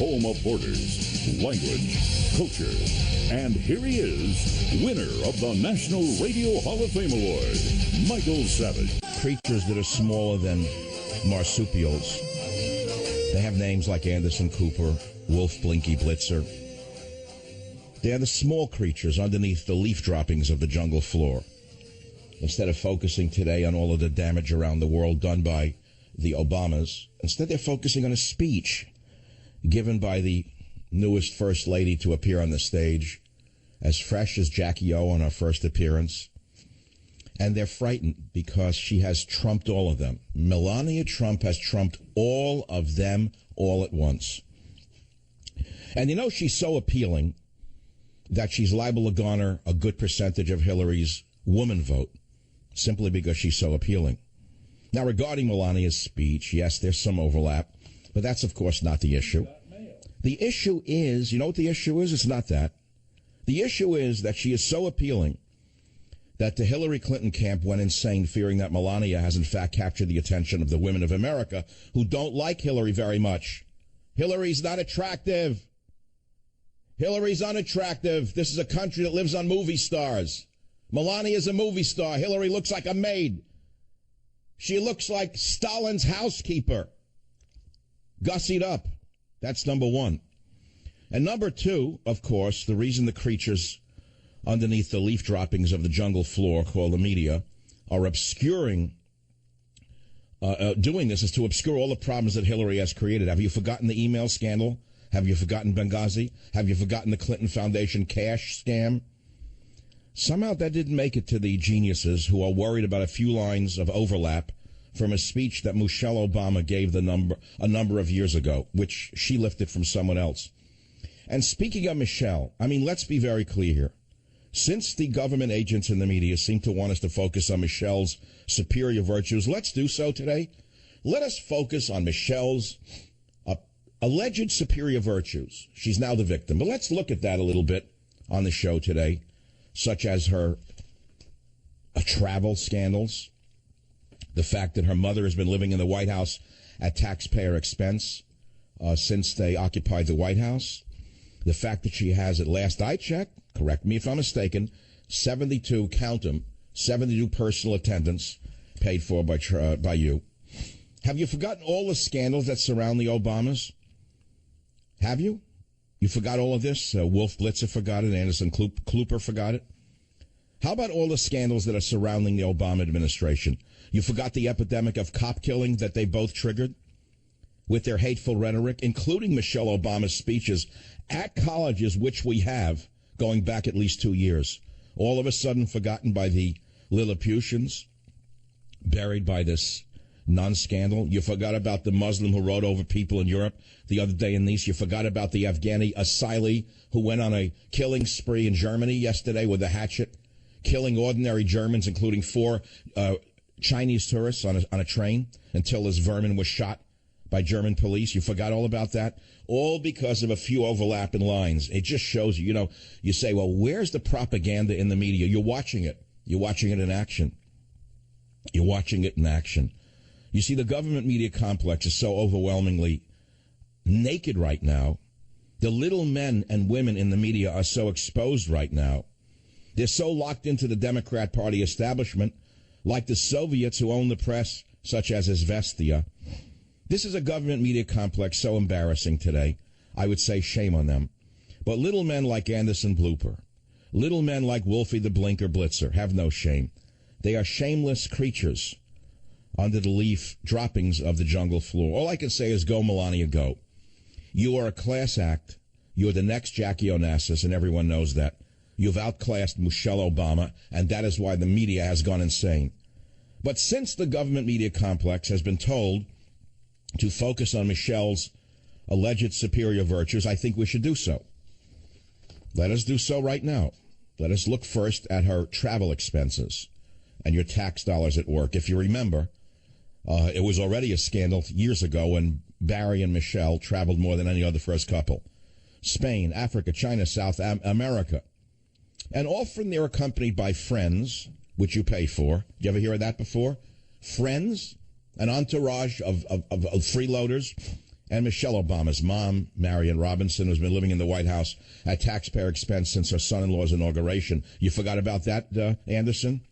home of borders, language, culture. And here he is, winner of the National Radio Hall of Fame Award, Michael Savage. Creatures that are smaller than marsupials. They have names like Anderson Cooper, Wolf Blinky Blitzer. They are the small creatures underneath the leaf droppings of the jungle floor. Instead of focusing today on all of the damage around the world done by the Obamas, instead they're focusing on a speech given by the newest First Lady to appear on the stage, as fresh as Jackie O on her first appearance. And they're frightened because she has trumped all of them. Melania Trump has trumped all of them all at once. And you know, she's so appealing that she's liable to garner a good percentage of Hillary's woman vote simply because she's so appealing. Now, regarding Melania's speech, yes, there's some overlap, but that's, of course, not the issue. The issue is, you know what the issue is? It's not that. The issue is that she is so appealing that the Hillary Clinton camp went insane, fearing that Melania has, in fact, captured the attention of the women of America who don't like Hillary very much. Hillary's not attractive. Hillary's unattractive. This is a country that lives on movie stars. Melania's a movie star. Hillary looks like a maid. She looks like Stalin's housekeeper. Gussied up. That's number one. And number two, of course, the reason the creatures underneath the leaf droppings of the jungle floor, called the media, are obscuring, doing this is to obscure all the problems that Hillary has created. Have you forgotten the email scandal? Have you forgotten Benghazi? Have you forgotten the Clinton Foundation cash scam? Somehow that didn't make it to the geniuses who are worried about a few lines of overlap from a speech that Michelle Obama gave a number of years ago, which she lifted from someone else. And speaking of Michelle, I mean, let's be very clear here. Since the government agents and the media seem to want us to focus on Michelle's superior virtues, let's do so today. Let us focus on Michelle's alleged superior virtues. She's now the victim. But let's look at that a little bit on the show today, such as her travel scandals, the fact that her mother has been living in the White House at taxpayer expense since they occupied the White House, the fact that she has, at last I checked, correct me if I'm mistaken, 72, count them, 72 personal attendants paid for by you. Have you forgotten all the scandals that surround the Obamas? Have you? You forgot all of this? Wolf Blitzer forgot it. Anderson Cooper forgot it. How about all the scandals that are surrounding the Obama administration? You forgot the epidemic of cop killing that they both triggered with their hateful rhetoric, including Michelle Obama's speeches at colleges, which we have going back at least 2 years. All of a sudden forgotten by the Lilliputians, buried by this non-scandal. You forgot about the Muslim who rode over people in Europe the other day in Nice. You forgot about the Afghani asylee who went on a killing spree in Germany yesterday with a hatchet, killing ordinary Germans, including 4 Chinese tourists on a train, until this vermin was shot by German police. You forgot all about that? All because of a few overlapping lines. It just shows you, you say, well, where's the propaganda in the media? You're watching it. You're watching it in action. You're watching it in action. You see, the government media complex is so overwhelmingly naked right now. The little men and women in the media are so exposed right now. They're so locked into the Democrat Party establishment, like the Soviets who own the press, such as Izvestia. This is a government media complex so embarrassing today. I would say shame on them. But little men like Anderson Cooper, little men like Wolfie the Blinker Blitzer have no shame. They are shameless creatures under the leaf droppings of the jungle floor. All I can say is go, Melania, go. You are a class act. You're the next Jackie Onassis, and everyone knows that. You've outclassed Michelle Obama, and that is why the media has gone insane. But since the government media complex has been told to focus on Michelle's alleged superior virtues, I think we should do so. Let us do so right now. Let us look first at her travel expenses and your tax dollars at work. If you remember, it was already a scandal years ago when Barry and Michelle traveled more than any other first couple. Spain, Africa, China, South America. And often they're accompanied by friends, which you pay for. You ever hear of that before? Friends, an entourage of freeloaders, and Michelle Obama's mom, Marion Robinson, who's been living in the White House at taxpayer expense since her son-in-law's inauguration. You forgot about that, Anderson?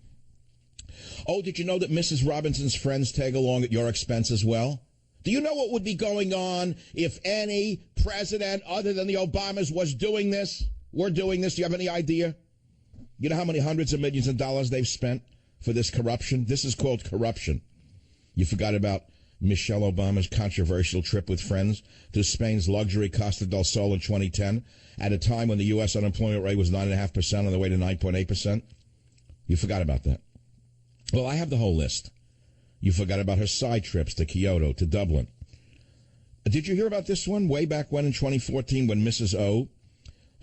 Oh, did you know that Mrs. Robinson's friends tag along at your expense as well? Do you know what would be going on if any president other than the Obamas was doing this? We're doing this. Do you have any idea? You know how many hundreds of millions of dollars they've spent for this corruption? This is called corruption. You forgot about Michelle Obama's controversial trip with friends to Spain's luxury Costa del Sol in 2010 at a time when the U.S. unemployment rate was 9.5% on the way to 9.8%. You forgot about that. Well, I have the whole list. You forgot about her side trips to Kyoto, to Dublin. Did you hear about this one way back when in 2014 when Mrs. O,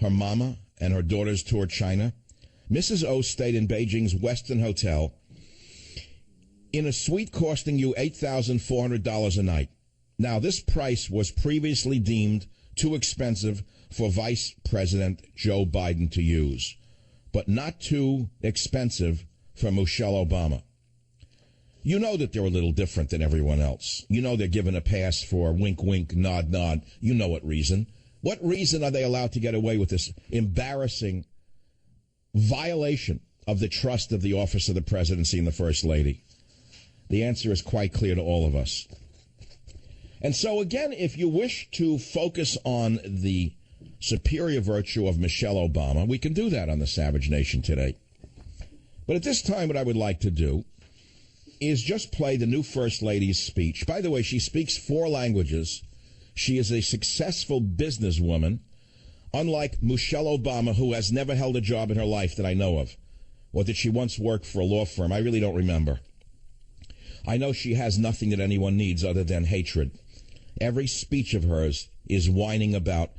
her mama, and her daughters toured China? Mrs. O stayed in Beijing's Westin Hotel in a suite costing you $8,400 a night. Now, this price was previously deemed too expensive for Vice President Joe Biden to use, but not too expensive for Michelle Obama. You know that they're a little different than everyone else. You know they're given a pass for wink, wink, nod, nod. You know what reason. What reason are they allowed to get away with this embarrassing violation of the trust of the office of the presidency and the First Lady? The answer is quite clear to all of us. And so, again, if you wish to focus on the superior virtue of Michelle Obama, we can do that on the Savage Nation today. But at this time, what I would like to do is just play the new First Lady's speech. By the way, she speaks 4 languages. She is a successful businesswoman, unlike Michelle Obama, who has never held a job in her life that I know of. Or did she once work for a law firm? I really don't remember. I know she has nothing that anyone needs other than hatred. Every speech of hers is whining about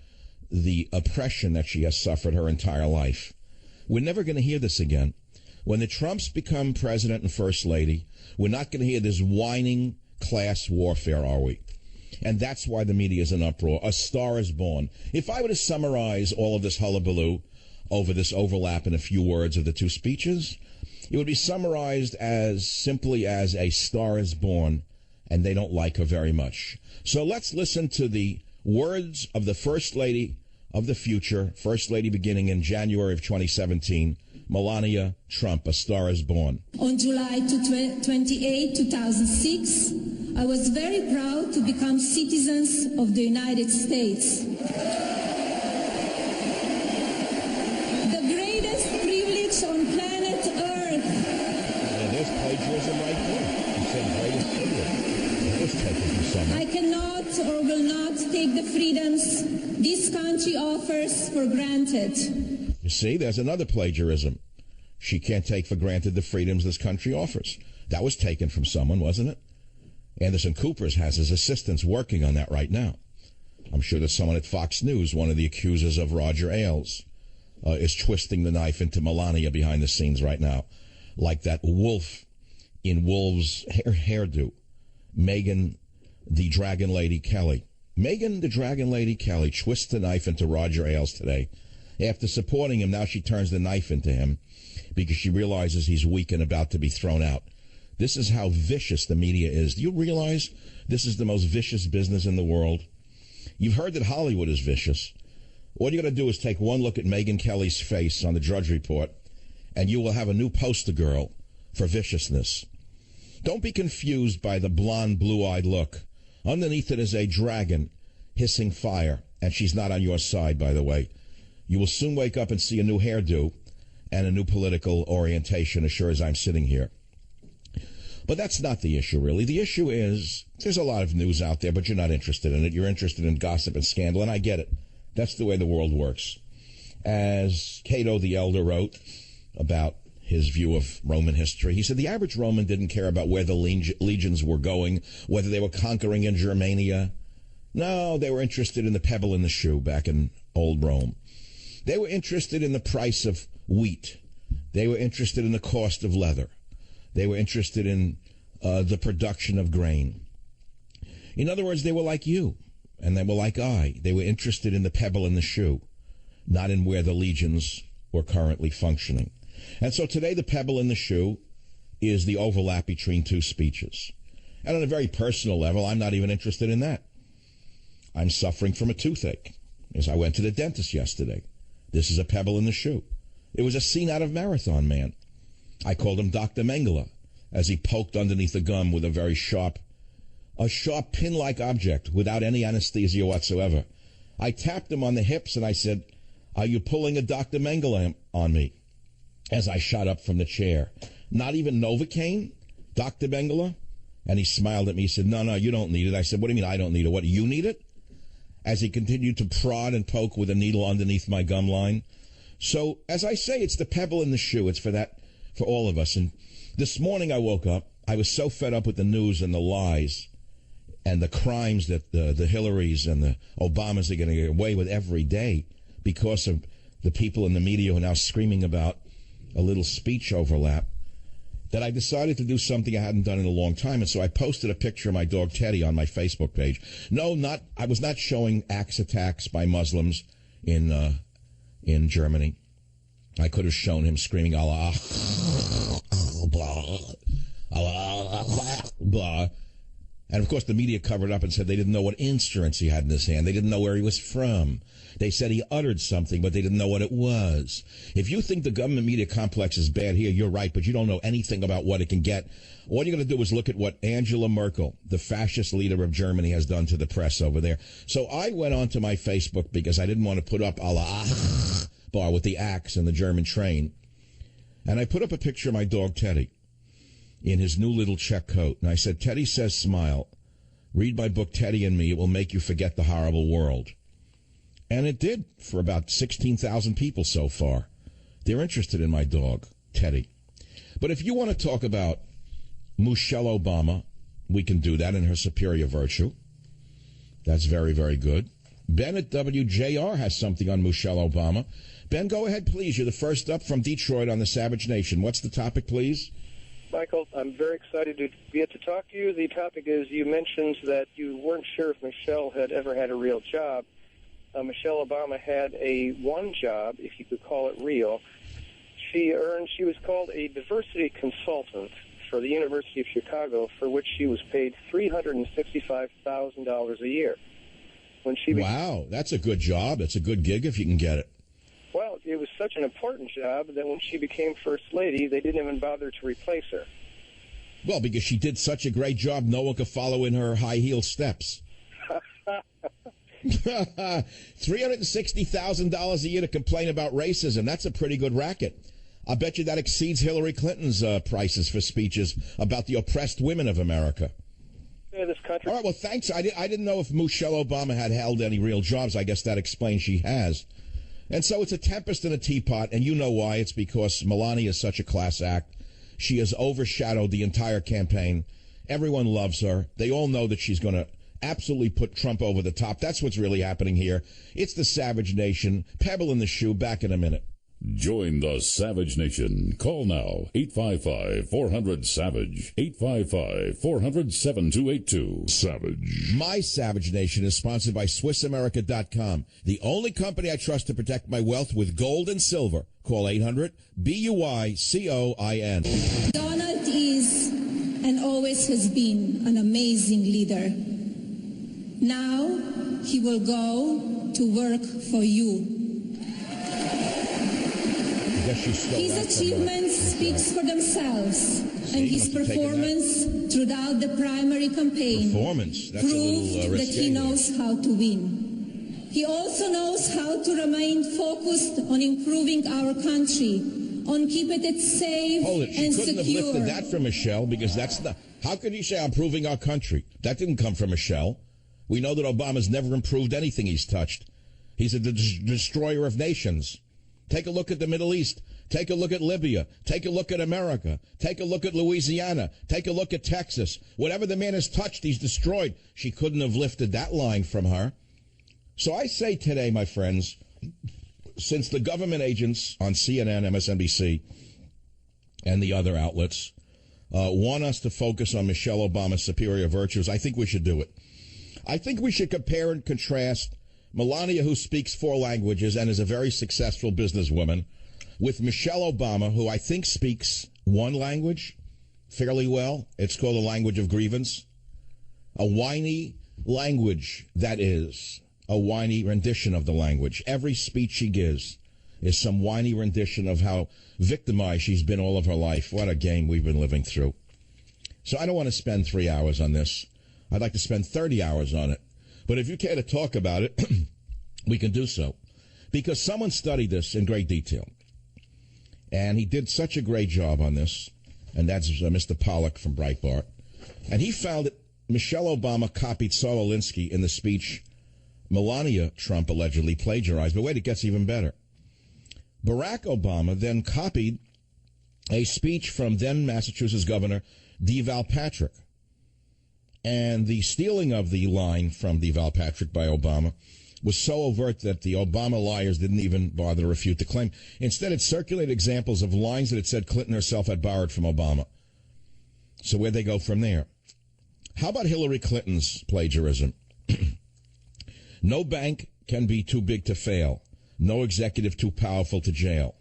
the oppression that she has suffered her entire life. We're never going to hear this again. When the Trumps become president and first lady, we're not going to hear this whining class warfare, are we? And that's why the media is in uproar. A star is born. If I were to summarize all of this hullabaloo over this overlap in a few words of the two speeches, it would be summarized as simply as a star is born, and they don't like her very much. So let's listen to the words of the First Lady of the future, First Lady beginning in January of 2017, Melania Trump, A Star is Born. On July 28, 2006, I was very proud to become citizens of the United States. The greatest privilege on planet Earth. And there's plagiarism right there. You said greatest privilege. It was taken from someone. I cannot or will not take the freedoms this country offers for granted. You see, there's another plagiarism. She can't take for granted the freedoms this country offers. That was taken from someone, wasn't it? Anderson Cooper has his assistants working on that right now. I'm sure that someone at Fox News, one of the accusers of Roger Ailes, is twisting the knife into Melania behind the scenes right now, like that wolf in Wolf's hairdo, Megyn the Dragon Lady Kelly. Megyn the Dragon Lady Kelly twists the knife into Roger Ailes today. After supporting him, now she turns the knife into him because she realizes he's weak and about to be thrown out. This is how vicious the media is. Do you realize this is the most vicious business in the world? You've heard that Hollywood is vicious. All you got to do is take one look at Megyn Kelly's face on the Drudge Report, and you will have a new poster girl for viciousness. Don't be confused by the blonde, blue-eyed look. Underneath it is a dragon hissing fire, and she's not on your side, by the way. You will soon wake up and see a new hairdo and a new political orientation as sure as I'm sitting here. But that's not the issue, really. The issue is there's a lot of news out there, but you're not interested in it. You're interested in gossip and scandal, and I get it. That's the way the world works. As Cato the Elder wrote about his view of Roman history, he said the average Roman didn't care about where the legions were going, whether they were conquering in Germania. No, they were interested in the pebble in the shoe back in old Rome. They were interested in the price of wheat. They were interested in the cost of leather. They were interested in the production of grain. In other words, they were like you, and they were like I. They were interested in the pebble in the shoe, not in where the legions were currently functioning. And so today the pebble in the shoe is the overlap between two speeches. And on a very personal level, I'm not even interested in that. I'm suffering from a toothache. As I went to the dentist yesterday. This is a pebble in the shoe. It was a scene out of Marathon Man. I called him Dr. Mengele as he poked underneath the gum with a sharp pin-like object without any anesthesia whatsoever. I tapped him on the hips and I said, "Are you pulling a Dr. Mengele on me?" As I shot up from the chair. "Not even Novocaine, Dr. Mengele?" And he smiled at me. He said, "No, you don't need it." I said, "What do you mean I don't need it? What, you need it?" As he continued to prod and poke with a needle underneath my gum line. So, as I say, it's the pebble in the shoe. It's for all of us. And this morning I woke up. I was so fed up with the news and the lies and the crimes that the Hillarys and the Obamas are going to get away with every day because of the people in the media who are now screaming about a little speech overlap, that I decided to do something I hadn't done in a long time. And so I posted a picture of my dog Teddy on my Facebook page. I was not showing axe attacks by Muslims in Germany. I could have shown him screaming Allah, blah, Allah, blah. And of course the media covered up and said they didn't know what instruments he had in his hand. They didn't know where he was from. They said he uttered something, but they didn't know what it was. If you think the government media complex is bad here, you're right, but you don't know anything about what it can get. All you're going to do is look at what Angela Merkel, the fascist leader of Germany, has done to the press over there. So I went onto my Facebook because I didn't want to put up Allah bar with the axe and the German train. And I put up a picture of my dog Teddy in his new little check coat. And I said, "Teddy says smile. Read my book, Teddy and Me. It will make you forget the horrible world." And it did for about 16,000 people so far. They're interested in my dog, Teddy. But if you want to talk about Michelle Obama, we can do that in her superior virtue. That's very, very good. Ben at WJR has something on Michelle Obama. Ben, go ahead, please. You're the first up from Detroit on the Savage Nation. What's the topic, please? Michael, I'm very excited to get to talk to you. The topic is you mentioned that you weren't sure if Michelle had ever had a real job. Michelle Obama had one job, if you could call it real. She was called a diversity consultant for the University of Chicago, for which she was paid $365,000 a year. Wow, that's a good job. That's a good gig if you can get it. Well, it was such an important job that when she became First Lady, they didn't even bother to replace her. Well, because she did such a great job, no one could follow in her high-heel steps. $360,000 a year to complain about racism. That's a pretty good racket. I bet you that exceeds Hillary Clinton's prices for speeches about the oppressed women of America. Yeah, this country. All right, well, thanks. I didn't know if Michelle Obama had held any real jobs. I guess that explains she has. And so it's a tempest in a teapot, and you know why. It's because Melania is such a class act. She has overshadowed the entire campaign. Everyone loves her. They all know that she's going to absolutely put Trump over the top. That's what's really happening here. It's the Savage Nation. Pebble in the shoe. Back in a minute. Join the Savage Nation. Call now, 855-400-SAVAGE, 855-400-7282. Savage. My Savage Nation is sponsored by SwissAmerica.com, the only company I trust to protect my wealth with gold and silver. Call 800-BUICOIN. Donald is and always has been an amazing leader. Now he will go to work for you. His achievements speak for themselves, and his performance throughout the primary campaign proved that he knows how to win. He also knows how to remain focused on improving our country, on keeping it safe and secure. She couldn't have lifted that from Michelle, because that's not. How could you say improving our country? That didn't come from Michelle. We know that Obama's never improved anything he's touched. He's a destroyer of nations. Take a look at the Middle East. Take a look at Libya. Take a look at America. Take a look at Louisiana. Take a look at Texas. Whatever the man has touched, he's destroyed. She couldn't have lifted that line from her. So I say today, my friends, since the government agents on CNN, MSNBC, and the other outlets want us to focus on Michelle Obama's superior virtues, I think we should do it. I think we should compare and contrast Melania, who speaks 4 languages and is a very successful businesswoman, with Michelle Obama, who I think speaks 1 language fairly well. It's called the language of grievance. A whiny, language that is a whiny rendition of the language. Every speech she gives is some whiny rendition of how victimized she's been all of her life. What a game we've been living through. So I don't want to spend 3 hours on this. I'd like to spend 30 hours on it. But if you care to talk about it, we can do so. Because someone studied this in great detail. And he did such a great job on this. And that's Mr. Pollack from Breitbart. And he found that Michelle Obama copied Saul Alinsky in the speech Melania Trump allegedly plagiarized. But wait, it gets even better. Barack Obama then copied a speech from then Massachusetts Governor Deval Patrick. And the stealing of the line from Deval Patrick by Obama was so overt that the Obama liars didn't even bother to refute the claim. Instead, it circulated examples of lines that it said Clinton herself had borrowed from Obama. So where'd they go from there? How about Hillary Clinton's plagiarism? No bank can be too big to fail. No executive too powerful to jail.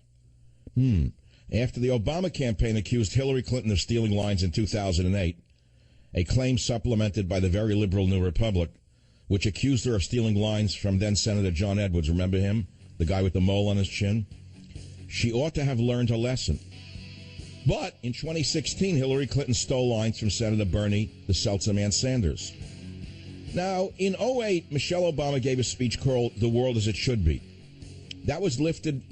After the Obama campaign accused Hillary Clinton of stealing lines in 2008, a claim supplemented by the very liberal New Republic, which accused her of stealing lines from then-Senator John Edwards. Remember him? The guy with the mole on his chin? She ought to have learned her lesson. But in 2016, Hillary Clinton stole lines from Senator Bernie, the Seltzer Man Sanders. Now, in 2008, Michelle Obama gave a speech called The World as It Should Be. That was lifted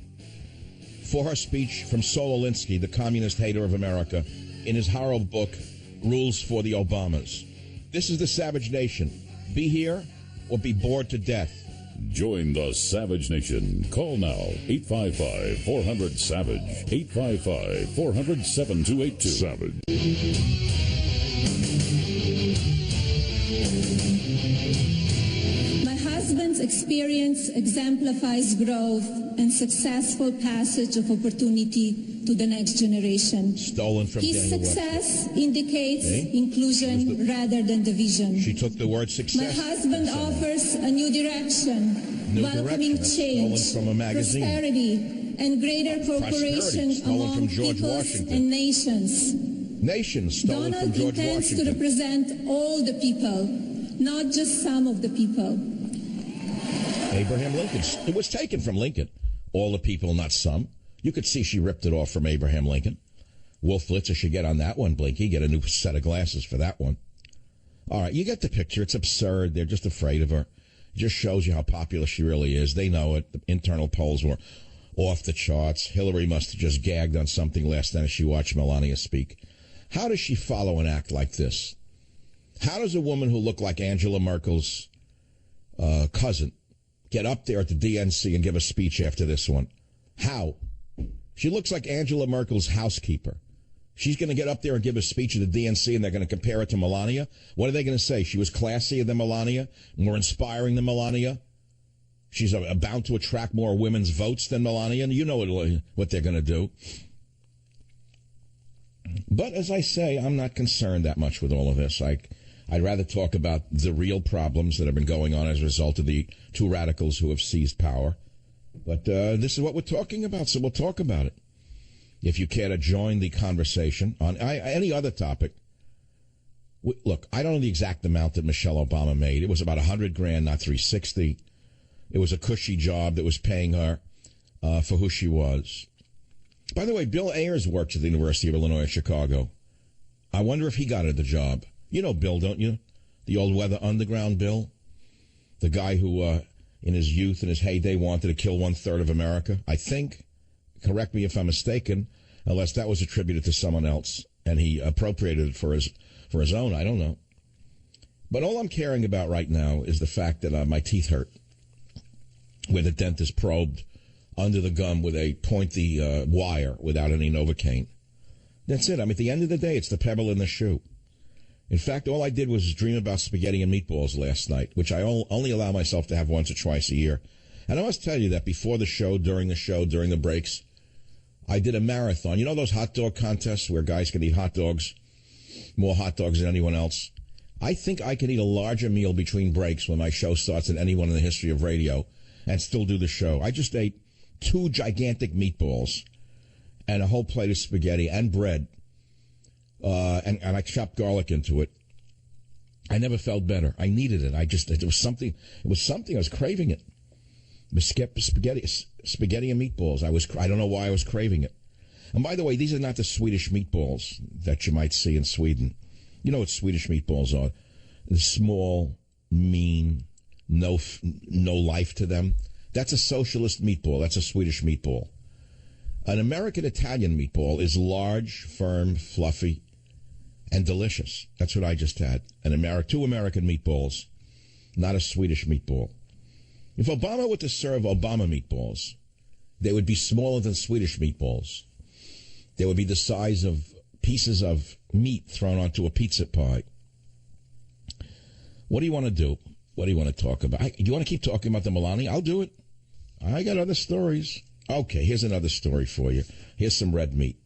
for her speech from Saul Alinsky, the communist hater of America, in his horrible book, Rules for the Obamas. This is the Savage Nation. Be here or be bored to death. Join the Savage Nation. Call now, 855-400-SAVAGE, 855-400-7282. Savage. My husband's experience exemplifies growth and successful passage of opportunity to the next generation. Stolen from His Daniel success indicates inclusion rather than division. She took the word success. My husband offers a new direction, welcoming change, from a magazine. prosperity, and greater cooperation among peoples and nations. Nations stolen Donald from George intends Washington. to represent all the people, not just some of the people. Abraham Lincoln. It was taken from Lincoln. All the people, not some. You could see she ripped it off from Abraham Lincoln. Wolf Blitzer should get on that one, Blinky. Get a new set of glasses for that one. All right, you get the picture. It's absurd. They're just afraid of her. It just shows you how popular she really is. They know it. The internal polls were off the charts. Hillary must have just gagged on something last night as she watched Melania speak. How does she follow an act like this? How does a woman who looked like Angela Merkel's cousin get up there at the DNC and give a speech after this one? How? She looks like Angela Merkel's housekeeper. She's going to get up there and give a speech at the DNC, and they're going to compare it to Melania? What are they going to say? She was classier than Melania, more inspiring than Melania? She's bound to attract more women's votes than Melania, and you know what they're going to do. But as I say, I'm not concerned that much with all of this. I'd rather talk about the real problems that have been going on as a result of the two radicals who have seized power. But this is what we're talking about, so we'll talk about it. If you care to join the conversation on any other topic. Look, I don't know the exact amount that Michelle Obama made. It was about $100,000, not $360,000. It was a cushy job that was paying her for who she was. By the way, Bill Ayers works at the University of Illinois at Chicago. I wonder if he got her the job. You know Bill, don't you? The old Weather Underground Bill? The guy who, in his youth, in his heyday, wanted to kill 1/3 of America, I think. Correct me if I'm mistaken, unless that was attributed to someone else, and he appropriated it for his own. I don't know. But all I'm caring about right now is the fact that my teeth hurt, where the dentist probed under the gum with a pointy wire without any Novocaine. That's it. I mean, at the end of the day, it's the pebble in the shoe. In fact, all I did was dream about spaghetti and meatballs last night, which I only allow myself to have once or twice a year. And I must tell you that before the show, during the breaks, I did a marathon. You know those hot dog contests where guys can eat hot dogs, more hot dogs than anyone else? I think I can eat a larger meal between breaks when my show starts than anyone in the history of radio and still do the show. I just ate 2 gigantic meatballs and a whole plate of spaghetti and bread. And I chopped garlic into it. I never felt better. I needed it. It was something I was craving it. Spaghetti and meatballs. I don't know why I was craving it. And by the way, these are not the Swedish meatballs that you might see in Sweden. You know what Swedish meatballs are? They're small, mean, no life to them. That's a socialist meatball. That's a Swedish meatball. An American Italian meatball is large, firm, fluffy, and delicious. That's what I just had. Two American meatballs, not a Swedish meatball. If Obama were to serve Obama meatballs, they would be smaller than Swedish meatballs. They would be the size of pieces of meat thrown onto a pizza pie. What do you want to do? What do you want to talk about? Do you want to keep talking about the Melania? I'll do it. I got other stories. Okay, here's another story for you. Here's some red meat.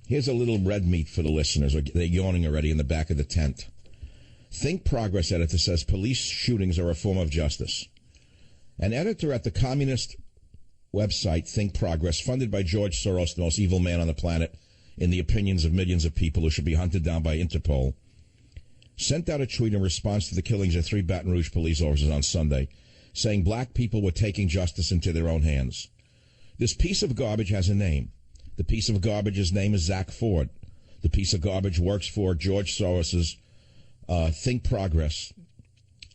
Here's a little red meat for the listeners. They're yawning already in the back of the tent. Think Progress editor says police shootings are a form of justice. An editor at the communist website Think Progress, funded by George Soros, the most evil man on the planet, in the opinions of millions of people who should be hunted down by Interpol, sent out a tweet in response to the killings of 3 Baton Rouge police officers on Sunday, saying black people were taking justice into their own hands. This piece of garbage has a name. The piece of garbage's name is Zach Ford. The piece of garbage works for George Soros's Think Progress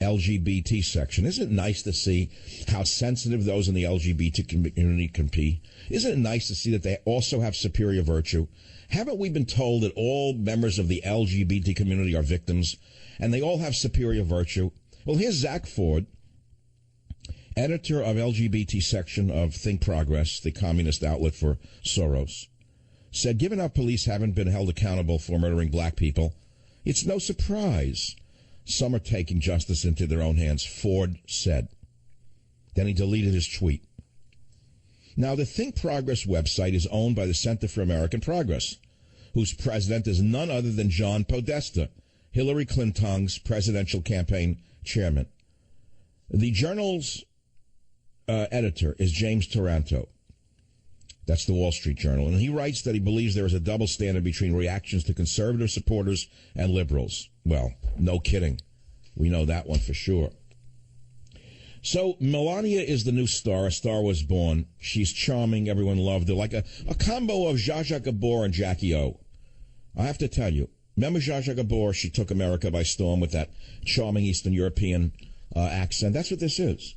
LGBT section. Isn't it nice to see how sensitive those in the LGBT community can be? Isn't it nice to see that they also have superior virtue? Haven't we been told that all members of the LGBT community are victims and they all have superior virtue? Well, here's Zach Ford, editor of LGBT section of Think Progress, the communist outlet for Soros, said, given our police haven't been held accountable for murdering black people, it's no surprise some are taking justice into their own hands, Ford said. Then he deleted his tweet. Now, the Think Progress website is owned by the Center for American Progress, whose president is none other than John Podesta, Hillary Clinton's presidential campaign chairman. The journal's editor is James Taranto. That's the Wall Street Journal. And he writes that he believes there is a double standard between reactions to conservative supporters and liberals. Well, no kidding. We know that one for sure. So Melania is the new star. A star was born. She's charming. Everyone loved her. Like a combo of Zsa Zsa Gabor and Jackie O. I have to tell you, remember Zsa Zsa Gabor? She took America by storm with that charming Eastern European accent. That's what this is.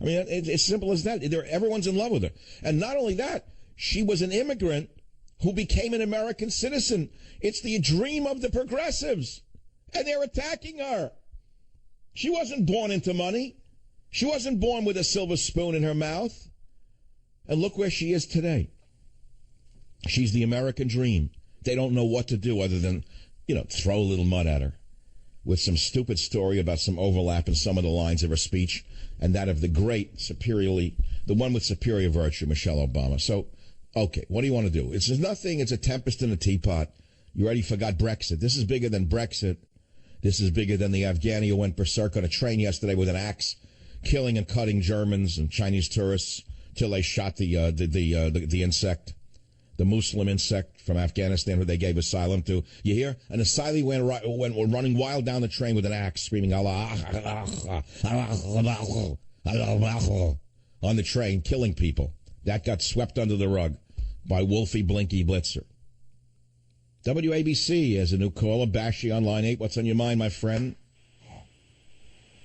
I mean, it's simple as that. Everyone's in love with her. And not only that, she was an immigrant who became an American citizen. It's the dream of the progressives. And they're attacking her. She wasn't born into money. She wasn't born with a silver spoon in her mouth. And look where she is today. She's the American dream. They don't know what to do other than, throw a little mud at her with some stupid story about some overlap in some of the lines of her speech and that of the the one with superior virtue, Michelle Obama. So, okay, what do you want to do? It's nothing. It's a tempest in a teapot. You already forgot Brexit. This is bigger than Brexit. This is bigger than the Afghani who went berserk on a train yesterday with an axe, killing and cutting Germans and Chinese tourists till they shot the insect, the Muslim insect from Afghanistan who they gave asylum to. You hear? An asylum went running wild down the train with an axe, screaming Allah on the train, killing people. That got swept under the rug by Wolfie Blinky Blitzer. WABC has a new caller, Bashi on line 8. What's on your mind, my friend?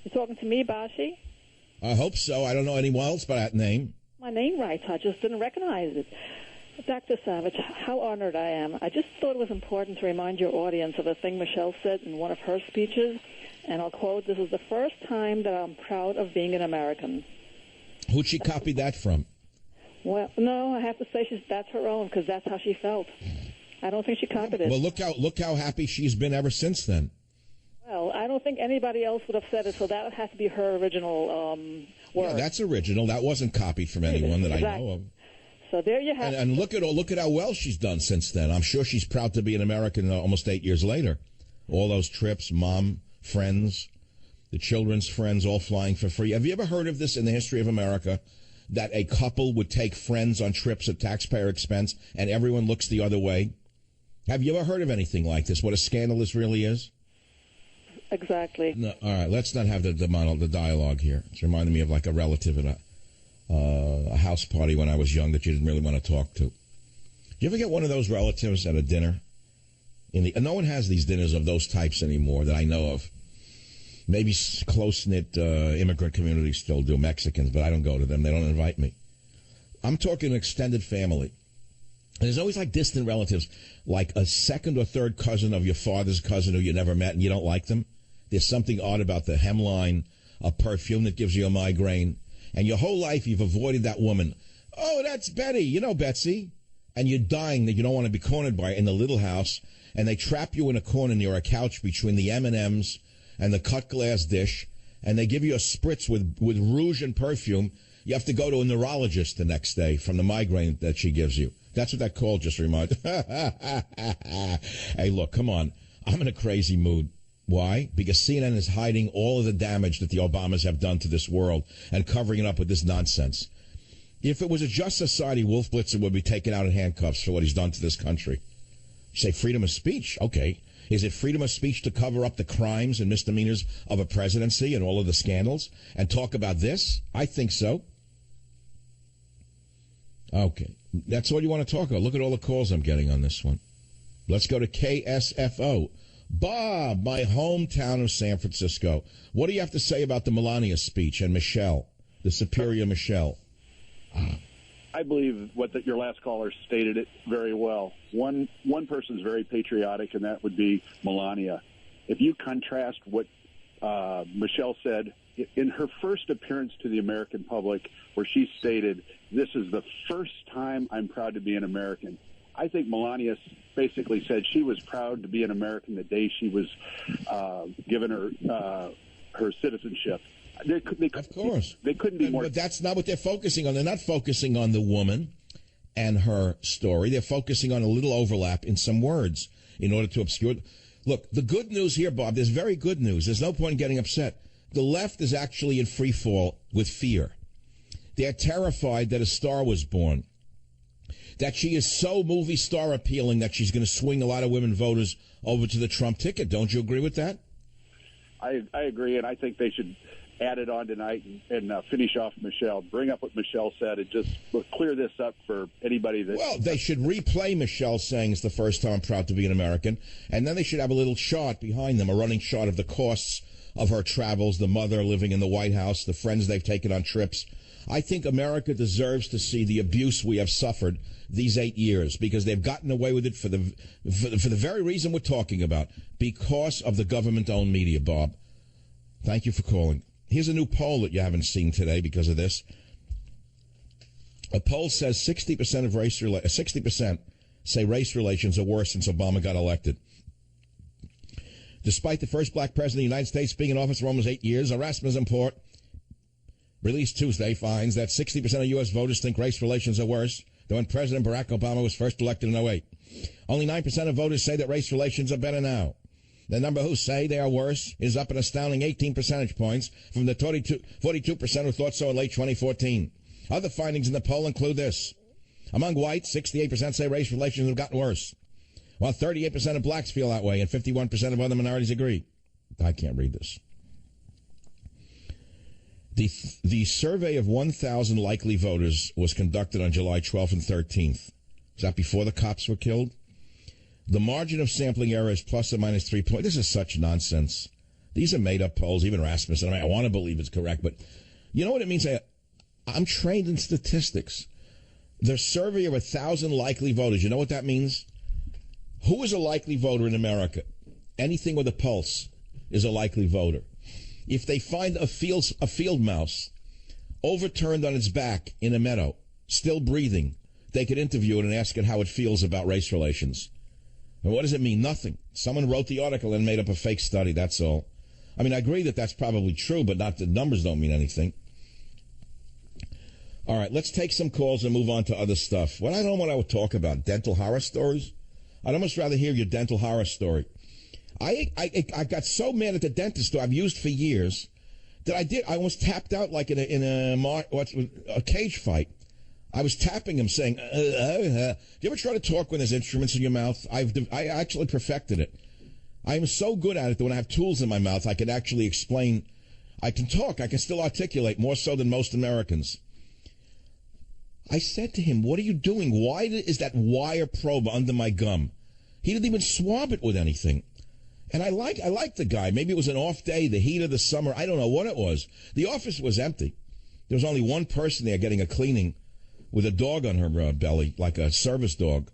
You talking to me, Bashi? I hope so. I don't know anyone else by that name. My name right. I just didn't recognize it. Dr. Savage, how honored I am. I just thought it was important to remind your audience of a thing Michelle said in one of her speeches, and I'll quote, "This is the first time that I'm proud of being an American." Who'd she copy that from? Well, no, I have to say that's her own, because that's how she felt. I don't think she copied it. Well, look how happy she's been ever since then. Well, I don't think anybody else would have said it, so that has to be her original word. Yeah, that's original. That wasn't copied from anyone that I know of. So there you have it. And look at how well she's done since then. I'm sure she's proud to be an American almost 8 years later. All those trips, mom, friends, the children's friends, all flying for free. Have you ever heard of this in the history of America, that a couple would take friends on trips at taxpayer expense and everyone looks the other way? Have you ever heard of anything like this? What a scandal this really is? exactly. No, all right, let's not have the dialogue here. It's reminding me of like a relative at a house party when I was young that you didn't really want to talk to. You ever get one of those relatives at a dinner? No one has these dinners of those types anymore that I know of. Maybe close-knit immigrant communities still do, Mexicans, but I don't go to them. They don't invite me. I'm talking extended family. And there's always like distant relatives, like a second or third cousin of your father's cousin who you never met and you don't like them. There's something odd about the hemline, a perfume that gives you a migraine. And your whole life you've avoided that woman. Oh, that's Betty. You know Betsy. And you're dying that you don't want to be cornered by her in the little house. And they trap you in a corner near a couch between the M&Ms and the cut glass dish. And they give you a spritz with rouge and perfume. You have to go to a neurologist the next day from the migraine that she gives you. That's what that call just reminded. Hey, look, come on. I'm in a crazy mood. Why? Because CNN is hiding all of the damage that the Obamas have done to this world and covering it up with this nonsense. If it was a just society, Wolf Blitzer would be taken out in handcuffs for what he's done to this country. You say freedom of speech. Okay. Is it freedom of speech to cover up the crimes and misdemeanors of a presidency and all of the scandals and talk about this? I think so. Okay. That's all you want to talk about. Look at all the calls I'm getting on this one. Let's go to KSFO. Bob, my hometown of San Francisco. What do you have to say about the Melania speech and Michelle, the superior Michelle? I believe your last caller stated it very well. One person's very patriotic, and that would be Melania. If you contrast what Michelle said in her first appearance to the American public, where she stated, "This is the first time I'm proud to be an American." I think Melania basically said she was proud to be an American the day she was given her citizenship. Of course. They couldn't be more. But that's not what they're focusing on. They're not focusing on the woman and her story. They're focusing on a little overlap in some words in order to obscure. Look, the good news here, Bob, there's very good news. There's no point in getting upset. The left is actually in free fall with fear. They're terrified that a star was born, that she is so movie star appealing that she's going to swing a lot of women voters over to the Trump ticket. Don't you agree with that? I agree, and I think they should add it on tonight and finish off Michelle. Bring up what Michelle said and just clear this up for anybody that... Well, they should replay Michelle saying it's the first time I'm proud to be an American, and then they should have a little shot behind them, a running shot of the costs of her travels, the mother living in the White House, the friends they've taken on trips. I think America deserves to see the abuse we have suffered these 8 years because they've gotten away with it for the very reason we're talking about, because of the government-owned media, Bob. Thank you for calling. Here's a new poll that you haven't seen today because of this. A poll says 60% say race relations are worse since Obama got elected. Despite the first black president of the United States being in office for almost 8 years, a Rasmussen report released Tuesday finds that 60% of U.S. voters think race relations are worse than when President Barack Obama was first elected in 2008. Only 9% of voters say that race relations are better now. The number who say they are worse is up an astounding 18 percentage points from the 42% who thought so in late 2014. Other findings in the poll include this. Among whites, 68% say race relations have gotten worse, while 38% of blacks feel that way and 51% of other minorities agree. I can't read this. The survey of 1,000 likely voters was conducted on July 12th and 13th. Is that before the cops were killed? The margin of sampling error is plus or minus 3 points. This is such nonsense. These are made-up polls, even Rasmussen. I want to believe it's correct, but you know what it means? I'm trained in statistics. The survey of 1,000 likely voters, you know what that means? Who is a likely voter in America? Anything with a pulse is a likely voter. If they find a field mouse overturned on its back in a meadow, still breathing, they could interview it and ask it how it feels about race relations. And what does it mean? Nothing. Someone wrote the article and made up a fake study, that's all. I mean, I agree that that's probably true, but not the numbers don't mean anything. All right, let's take some calls and move on to other stuff. Well, I don't know what I would talk about. Dental horror stories? I'd almost rather hear your dental horror story. I got so mad at the dentist who I've used for years that I almost tapped out like in a cage fight. I was tapping him saying, Do you ever try to talk when there's instruments in your mouth? I actually perfected it. I am so good at it that when I have tools in my mouth, I can actually explain. I can talk. I can still articulate more so than most Americans. I said to him, what are you doing? Why is that wire probe under my gum? He didn't even swab it with anything. And I like the guy. Maybe it was an off day, the heat of the summer. I don't know what it was. The office was empty. There was only one person there getting a cleaning with a dog on her belly, like a service dog,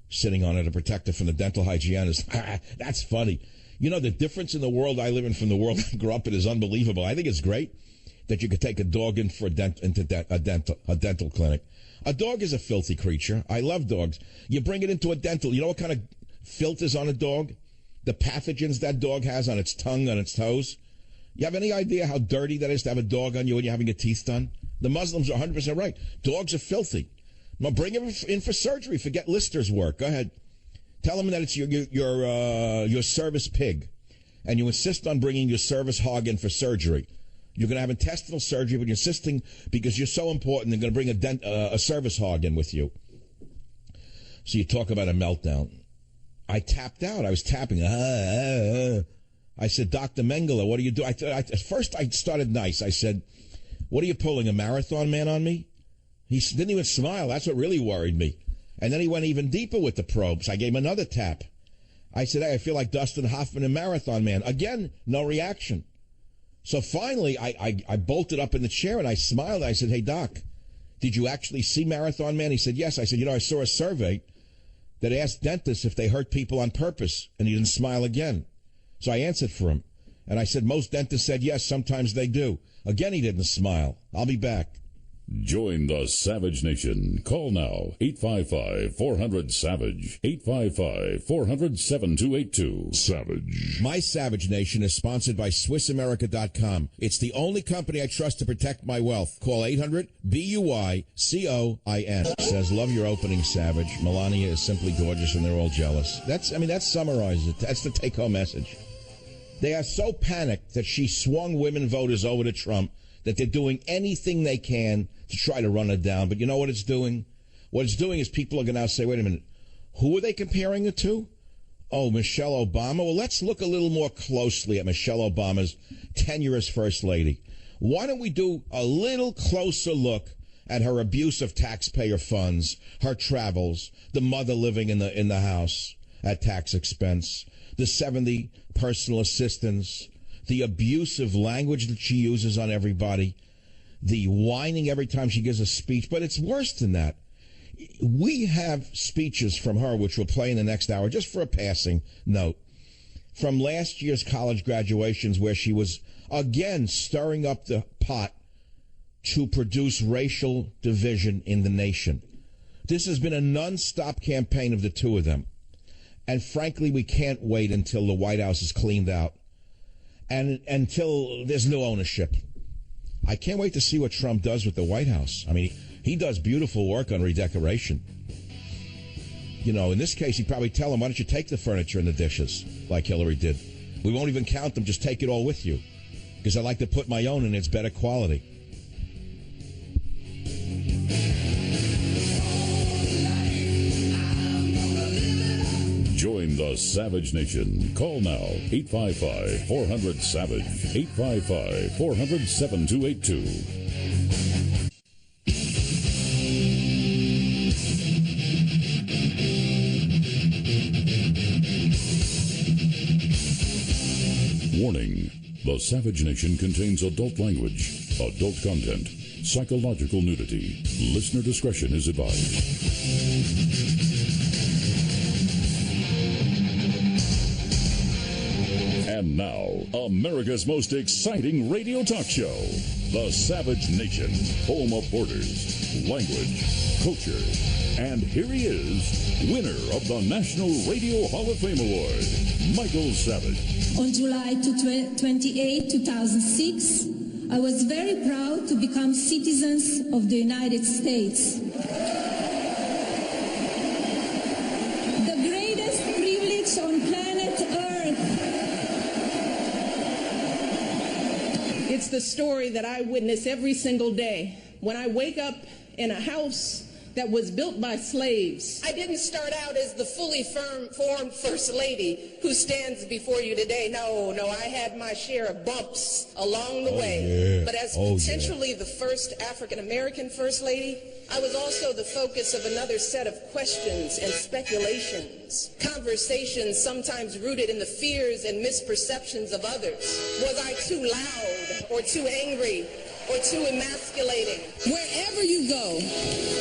sitting on it to protect her from the dental hygienist. That's funny. You know, the difference in the world I live in from the world I grew up in is unbelievable. I think it's great that you could take a dog in for a dental clinic. A dog is a filthy creature. I love dogs. You bring it into a dental. You know what kind of filth is on a dog? The pathogens that dog has on its tongue, on its toes. You have any idea how dirty that is to have a dog on you when you're having your teeth done? The Muslims are 100% right. Dogs are filthy. Now bring him in for surgery. Forget Lister's work. Go ahead. Tell him that it's your service pig, and you insist on bringing your service hog in for surgery. You're going to have intestinal surgery, but you're insisting because you're so important, they're going to bring a service hog in with you. So you talk about a meltdown. I tapped out. I was tapping. I said, Dr. Mengele, what do you do? First, I started nice. I said, what are you pulling, a marathon man on me? He didn't even smile. That's what really worried me. And then he went even deeper with the probes. I gave him another tap. I said, hey, I feel like Dustin Hoffman and Marathon Man. Again, no reaction. So finally, I bolted up in the chair and I smiled. I said, hey, Doc, did you actually see Marathon Man? He said, yes. I said, I saw a survey that asked dentists if they hurt people on purpose. And he didn't smile again. So I answered for him. And I said, most dentists said yes, sometimes they do. Again, he didn't smile. I'll be back. Join the Savage Nation. Call now, 855-400-SAVAGE, 855-400-7282. Savage. My Savage Nation is sponsored by SwissAmerica.com. It's the only company I trust to protect my wealth. Call 800-BUY-COIN. Says, love your opening, Savage. Melania is simply gorgeous and they're all jealous. That summarizes it. That's the take-home message. They are so panicked that she swung women voters over to Trump that they're doing anything they can to try to run it down. But you know what it's doing? What it's doing is people are going to now say, wait a minute, who are they comparing it to? Oh, Michelle Obama? Well, let's look a little more closely at Michelle Obama's tenure as First Lady. Why don't we do a little closer look at her abuse of taxpayer funds, her travels, the mother living in the house at tax expense, the 70 personal assistants, the abusive language that she uses on everybody, the whining every time she gives a speech. But it's worse than that. We have speeches from her, which we'll play in the next hour, just for a passing note, from last year's college graduations where she was, again, stirring up the pot to produce racial division in the nation. This has been a nonstop campaign of the two of them. And frankly, we can't wait until the White House is cleaned out and until there's no ownership. I can't wait to see what Trump does with the White House. I mean, he does beautiful work on redecoration. You know, in this case, he'd probably tell him, why don't you take the furniture and the dishes like Hillary did? We won't even count them. Just take it all with you because I like to put my own in its better quality. Join the Savage Nation. Call now, 855-400-SAVAGE, 855-400-7282. Warning, the Savage Nation contains adult language, adult content, psychological nudity. Listener discretion is advised. And now, America's most exciting radio talk show, The Savage Nation, home of borders, language, culture. And here he is, winner of the National Radio Hall of Fame Award, Michael Savage. On July 28, 2006, I was very proud to become citizens of the United States. The greatest privilege on planet Earth. It's the story that I witness every single day. When I wake up in a house that was built by slaves. I didn't start out as the fully formed First Lady who stands before you today. No, I had my share of bumps along the way. Yeah. But as potentially the first African-American First Lady, I was also the focus of another set of questions and speculations, conversations sometimes rooted in the fears and misperceptions of others. Was I too loud or too angry or too emasculating? Wherever you go,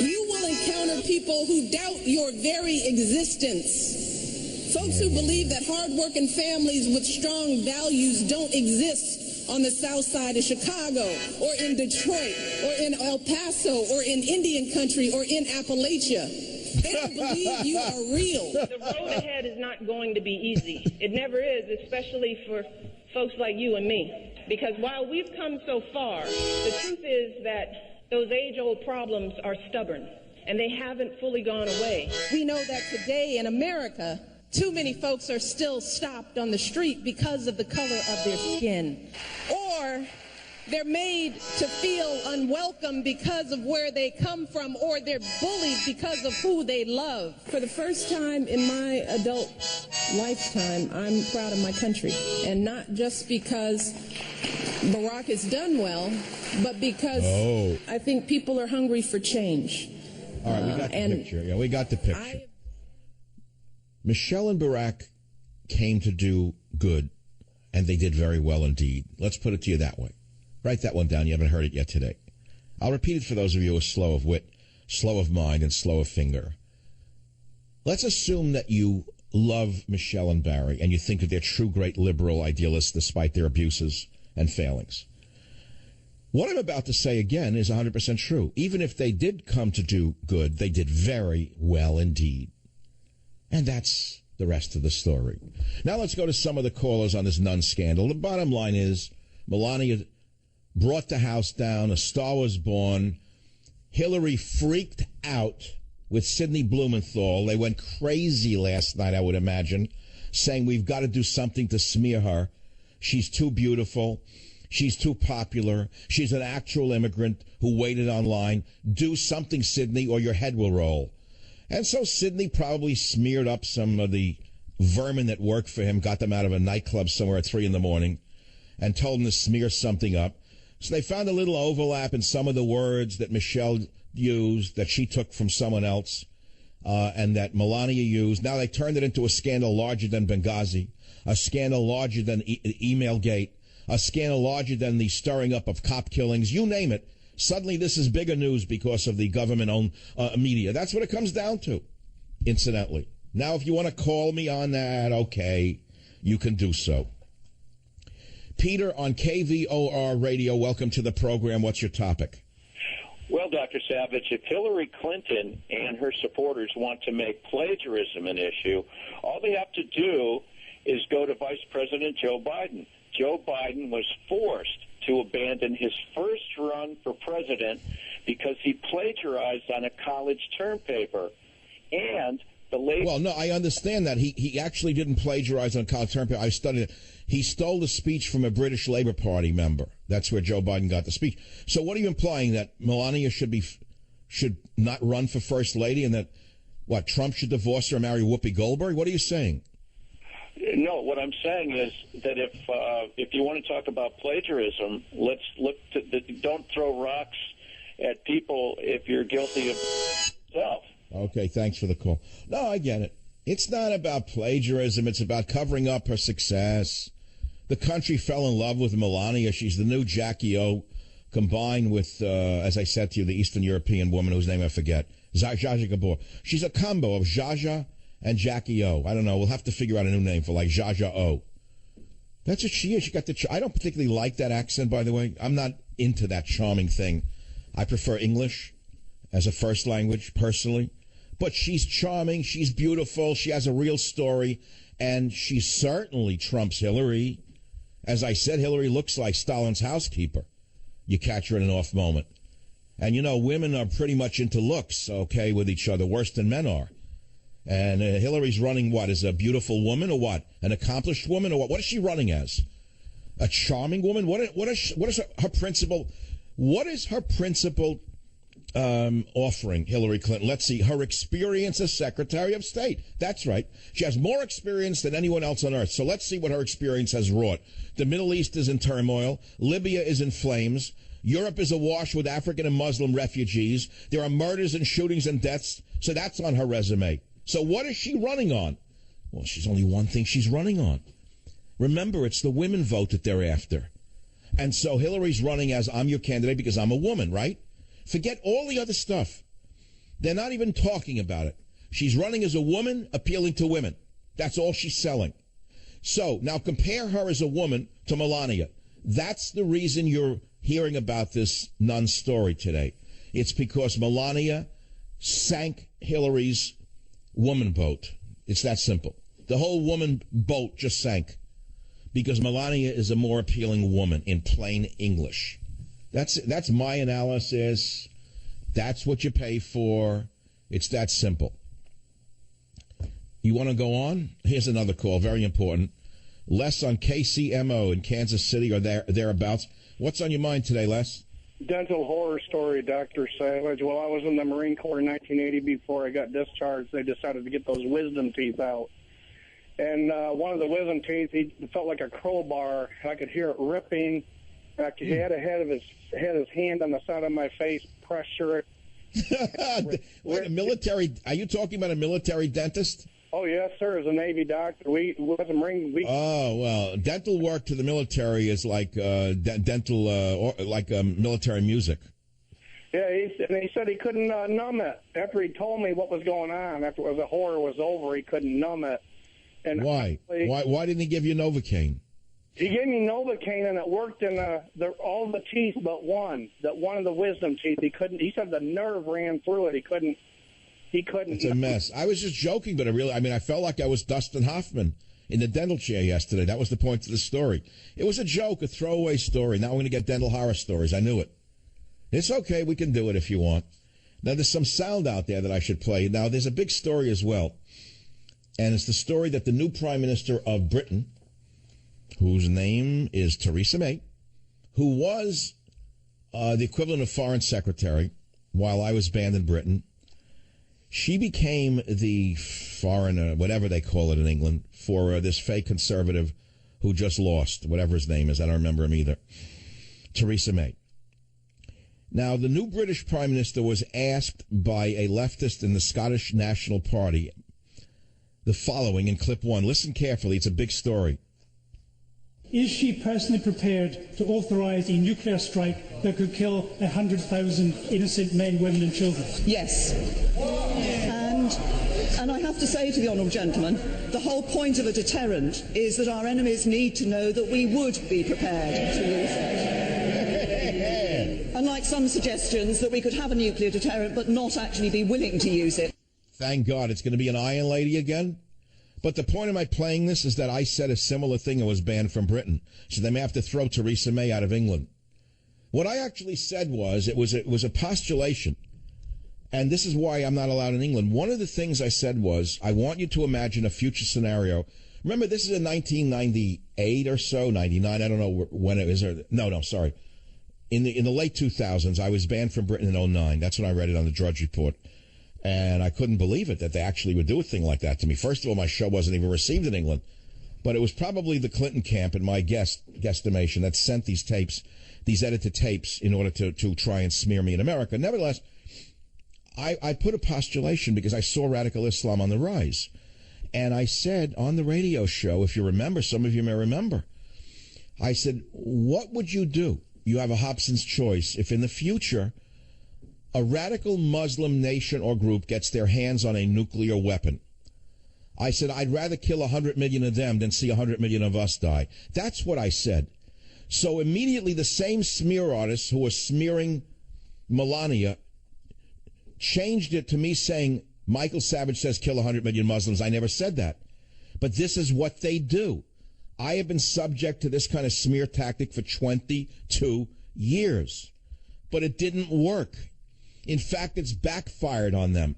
you will encounter people who doubt your very existence. Folks who believe that hardworking families with strong values don't exist on the south side of Chicago, or in Detroit, or in El Paso, or in Indian country, or in Appalachia. They don't believe you are real. The road ahead is not going to be easy. It never is, especially for folks like you and me. Because while we've come so far, the truth is that those age-old problems are stubborn, and they haven't fully gone away. We know that today in America, too many folks are still stopped on the street because of the color of their skin. Or they're made to feel unwelcome because of where they come from, or they're bullied because of who they love. For the first time in my adult lifetime, I'm proud of my country. And not just because Barack has done well, but because I think people are hungry for change. All right, we got the picture. Yeah, we got the picture. Michelle and Barack came to do good, and they did very well indeed. Let's put it to you that way. Write that one down. You haven't heard it yet today. I'll repeat it for those of you who are slow of wit, slow of mind, and slow of finger. Let's assume that you love Michelle and Barry, and you think that they're true great liberal idealists despite their abuses and failings. What I'm about to say again is 100% true. Even if they did come to do good, they did very well indeed. And that's the rest of the story. Now let's go to some of the callers on this nun scandal. The bottom line is Melania brought the house down. A star was born. Hillary freaked out with Sidney Blumenthal. They went crazy last night, I would imagine, saying we've got to do something to smear her. She's too beautiful. She's too popular. She's an actual immigrant who waited online. Do something, Sidney, or your head will roll. And so Sidney probably smeared up some of the vermin that worked for him, got them out of a nightclub somewhere at 3 a.m, and told them to smear something up. So they found a little overlap in some of the words that Michelle used that she took from someone else and that Melania used. Now they turned it into a scandal larger than Benghazi, a scandal larger than Emailgate, a scandal larger than the stirring up of cop killings, you name it. Suddenly this is bigger news because of the government-owned media. That's what it comes down to, incidentally. Now, if you want to call me on that, okay, you can do so. Peter on KVOR Radio, welcome to the program. What's your topic? Well, Dr. Savage, if Hillary Clinton and her supporters want to make plagiarism an issue, all they have to do is go to Vice President Joe Biden. Joe Biden was forced to abandon his first run for president because he plagiarized on a college term paper. And the latest... Well, no, I understand that. He actually didn't plagiarize on a college term paper. I studied it. He stole the speech from a British Labour Party member. That's where Joe Biden got the speech. So what are you implying, that Melania should not run for First Lady, and that, what, Trump should divorce her and marry Whoopi Goldberg? What are you saying? No, what I'm saying is that if you want to talk about plagiarism, let's look to don't throw rocks at people if you're guilty of yourself. Okay, thanks for the call. No, I get it. It's not about plagiarism. It's about covering up her success. The country fell in love with Melania. She's the new Jackie O, combined with, as I said to you, the Eastern European woman whose name I forget, Zsa Zsa Gabor. She's a combo of Zsa Zsa and Jackie O. I don't know. We'll have to figure out a new name for, like, Zsa Zsa O. That's what she is. She got I don't particularly like that accent, by the way. I'm not into that charming thing. I prefer English as a first language, personally. But she's charming. She's beautiful. She has a real story. And she certainly trumps Hillary. As I said, Hillary looks like Stalin's housekeeper. You catch her in an off moment. And, you know, women are pretty much into looks, okay, with each other, worse than men are. And Hillary's running what? As a beautiful woman or what? An accomplished woman or what? What is she running as? A charming woman? What is her principal? What is her principal offering Hillary Clinton. Let's see, her experience as Secretary of State. That's right. She has more experience than anyone else on earth. So let's see what her experience has wrought. The Middle East is in turmoil. Libya is in flames. Europe is awash with African and Muslim refugees. There are murders and shootings and deaths. So that's on her resume. So what is she running on? Well, she's only one thing she's running on. Remember, it's the women vote that they're after. And so Hillary's running as, I'm your candidate because I'm a woman, right? Forget all the other stuff. They're not even talking about it. She's running as a woman, appealing to women. That's all she's selling. So now compare her as a woman to Melania. That's the reason you're hearing about this nun story today. It's because Melania sank Hillary's woman boat. It's that simple. The whole woman boat just sank because Melania is a more appealing woman in plain English. That's my analysis. That's what you pay for. It's that simple. You want to go on? Here's another call, very important. Les on KCMO in Kansas City or thereabouts. What's on your mind today, Les? Dental horror story, Dr. Savage. Well, I was in the Marine Corps in 1980 before I got discharged. They decided to get those wisdom teeth out. And one of the wisdom teeth, he felt like a crowbar. I could hear it ripping. He had his hand on the side of my face, pressure it. Wait, a military? Are you talking about a military dentist? Oh yes, sir. As a Navy doctor, we was a Marine. Oh well, dental work to the military is like dental, military music. Yeah, he said he couldn't numb it after he told me what was going on. After the horror was over, he couldn't numb it. And why? Why didn't he give you Novocaine? He gave me Novocaine, and it worked in all the teeth but one. That one of the wisdom teeth, he couldn't. He said the nerve ran through it. He couldn't. It's a mess. I was just joking, but I felt like I was Dustin Hoffman in the dental chair yesterday. That was the point of the story. It was a joke, a throwaway story. Now we're going to get dental horror stories. I knew it. It's okay. We can do it if you want. Now there's some sound out there that I should play. Now there's a big story as well, and it's the story that the new Prime Minister of Britain, whose name is Theresa May, who was the equivalent of Foreign Secretary while I was banned in Britain. She became the foreign, whatever they call it in England, for this fake conservative who just lost, whatever his name is. I don't remember him either. Theresa May. Now, the new British Prime Minister was asked by a leftist in the Scottish National Party the following in clip one. Listen carefully. It's a big story. Is she personally prepared to authorise a nuclear strike that could kill 100,000 innocent men, women and children? Yes. And I have to say to the honourable gentleman, the whole point of a deterrent is that our enemies need to know that we would be prepared to use it. Unlike some suggestions that we could have a nuclear deterrent but not actually be willing to use it. Thank God it's going to be an Iron Lady again. But the point of my playing this is that I said a similar thing and was banned from Britain. So they may have to throw Theresa May out of England. What I actually said was, it was a postulation. And this is why I'm not allowed in England. One of the things I said was, I want you to imagine a future scenario. Remember, this is in 1998 or so, 99, I don't know when it is. Sorry. In the late 2000s, I was banned from Britain in 2009. That's when I read it on the Drudge Report. And I couldn't believe it, that they actually would do a thing like that to me. First of all, my show wasn't even received in England. But it was probably the Clinton camp, in my guesstimation, that sent these tapes, these edited tapes, in order to try and smear me in America. Nevertheless, I put a postulation because I saw radical Islam on the rise. And I said on the radio show, if you remember, some of you may remember, I said, what would you do? You have a Hobson's choice. If in the future a radical Muslim nation or group gets their hands on a nuclear weapon, I said, I'd rather kill 100 million of them than see 100 million of us die. That's what I said. So immediately the same smear artists who were smearing Melania changed it to me saying, Michael Savage says kill 100 million Muslims. I never said that. But this is what they do. I have been subject to this kind of smear tactic for 22 years. But it didn't work. In fact, it's backfired on them.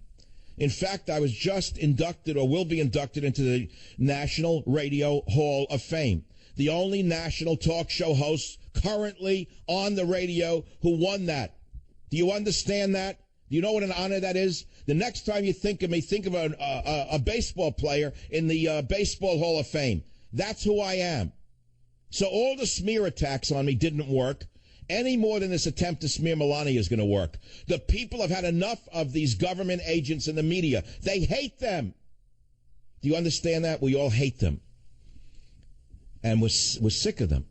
In fact, I was just inducted, or will be inducted, into the National Radio Hall of Fame. The only national talk show host currently on the radio who won that. Do you understand that? Do you know what an honor that is? The next time you think of me, think of a baseball player in the Baseball Hall of Fame. That's who I am. So all the smear attacks on me didn't work any more than this attempt to smear Melania is going to work. The people have had enough of these government agents in the media. They hate them. Do you understand that? We all hate them. And we're sick of them.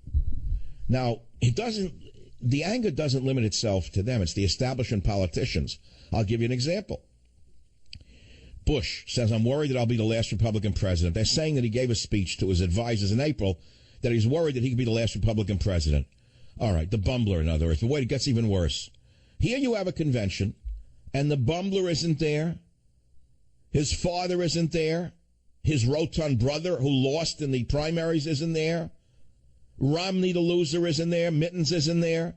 Now, the anger doesn't limit itself to them. It's the establishment politicians. I'll give you an example. Bush says, I'm worried that I'll be the last Republican president. They're saying that he gave a speech to his advisors in April that he's worried that he could be the last Republican president. All right, the bumbler, in other words. But wait, it gets even worse. Here you have a convention, and the bumbler isn't there. His father isn't there. His rotund brother, who lost in the primaries, isn't there. Romney, the loser, isn't there. Mittens isn't there.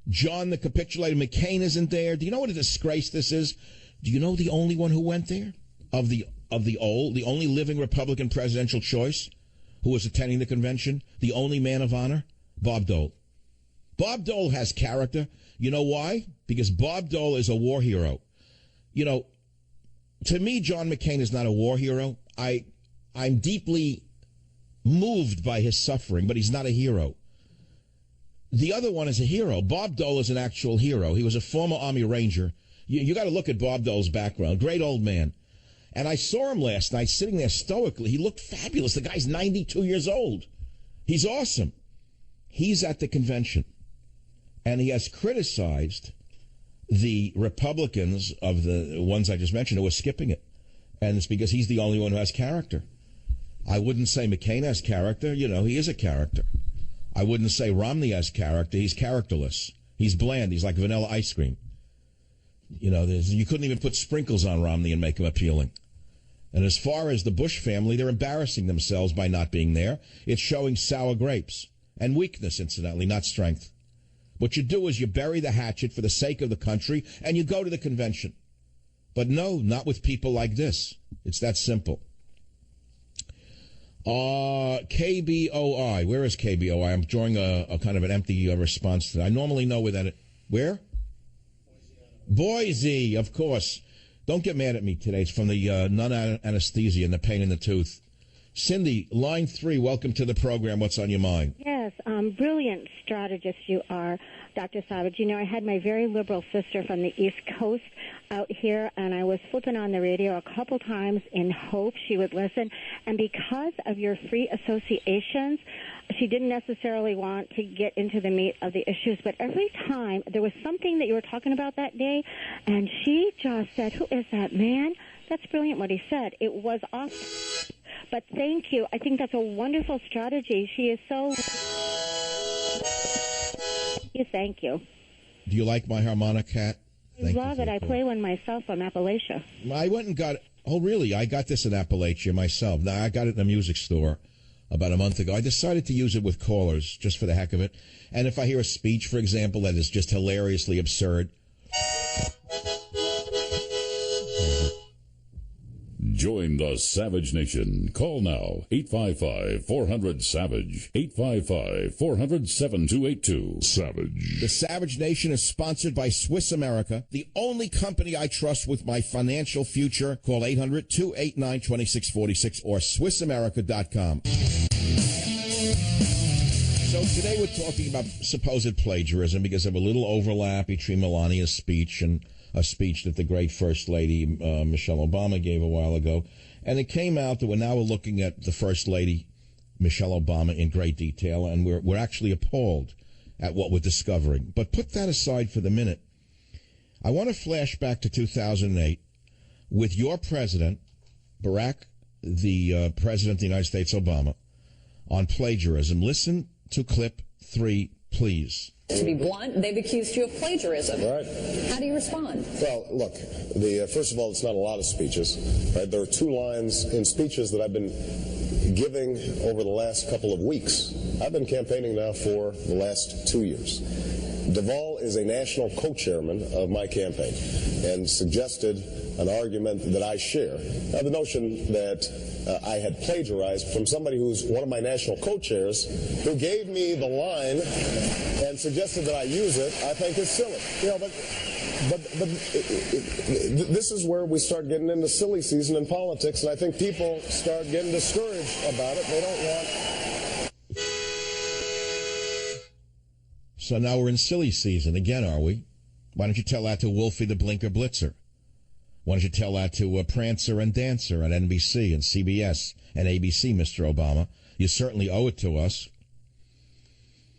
John, the capitulated McCain, isn't there. Do you know what a disgrace this is? Do you know the only one who went there? Of the only living Republican presidential choice who was attending the convention? The only man of honor? Bob Dole. Bob Dole has character. You know why? Because Bob Dole is a war hero. You know, to me, John McCain is not a war hero. I'm deeply moved by his suffering, but he's not a hero. The other one is a hero. Bob Dole is an actual hero. He was a former Army Ranger. You got to look at Bob Dole's background. Great old man. And I saw him last night sitting there stoically. He looked fabulous. The guy's 92 years old. He's awesome. He's at the convention. And he has criticized the Republicans of the ones I just mentioned who are skipping it. And it's because he's the only one who has character. I wouldn't say McCain has character. You know, he is a character. I wouldn't say Romney has character. He's characterless. He's bland. He's like vanilla ice cream. You know, you couldn't even put sprinkles on Romney and make him appealing. And as far as the Bush family, they're embarrassing themselves by not being there. It's showing sour grapes. And weakness, incidentally, not strength. What you do is you bury the hatchet for the sake of the country, and you go to the convention. But no, not with people like this. It's that simple. KBOI. Where is KBOI? I'm drawing a kind of an empty response to that. I normally know where that is. Where? Boise, of course. Don't get mad at me today. It's from the non-anesthesia and the pain in the tooth. Cindy, line 3, welcome to the program. What's on your mind? Yes, brilliant strategist you are, Dr. Savage. You know, I had my very liberal sister from the East Coast out here, and I was flipping on the radio a couple times in hope she would listen. And because of your free associations, she didn't necessarily want to get into the meat of the issues. But every time there was something that you were talking about that day, and she just said, who is that man? That's brilliant what he said. It was awesome. But thank you. I think that's a wonderful strategy. She is so... Thank you. Do you like my harmonic hat? I love it. I play one myself from Appalachia. I went and got... Oh, really? I got this in Appalachia myself. Now, I got it in a music store about a month ago. I decided to use it with callers, just for the heck of it. And if I hear a speech, for example, that is just hilariously absurd... Join the Savage Nation. Call now, 855-400-SAVAGE, 855-400-7282. Savage. The Savage Nation is sponsored by Swiss America, the only company I trust with my financial future. Call 800-289-2646 or SwissAmerica.com. So today we're talking about supposed plagiarism because of a little overlap between Melania's speech and a speech that the great First Lady Michelle Obama gave a while ago. And it came out that we're looking at the First Lady Michelle Obama in great detail, and we're actually appalled at what we're discovering. But put that aside for the minute. I want to flash back to 2008 with your president, Barack, the president of the United States, Obama, on plagiarism. Listen to clip 3, please. To be blunt, they've accused you of plagiarism. Right. How do you respond? Well, look, first of all, it's not a lot of speeches. Right? There are 2 lines in speeches that I've been giving over the last couple of weeks. I've been campaigning now for the last 2 years. Duvall is a national co-chairman of my campaign and suggested an argument that I share. Now, the notion that I had plagiarized from somebody who's one of my national co-chairs who gave me the line and suggested that I use it, I think is silly. You know, but But this is where we start getting into silly season in politics, and I think people start getting discouraged about it. They don't want... So now we're in silly season again, are we? Why don't you tell that to Wolfie the Blinker Blitzer? Why don't you tell that to Prancer and Dancer at NBC and CBS and ABC, Mr. Obama? You certainly owe it to us.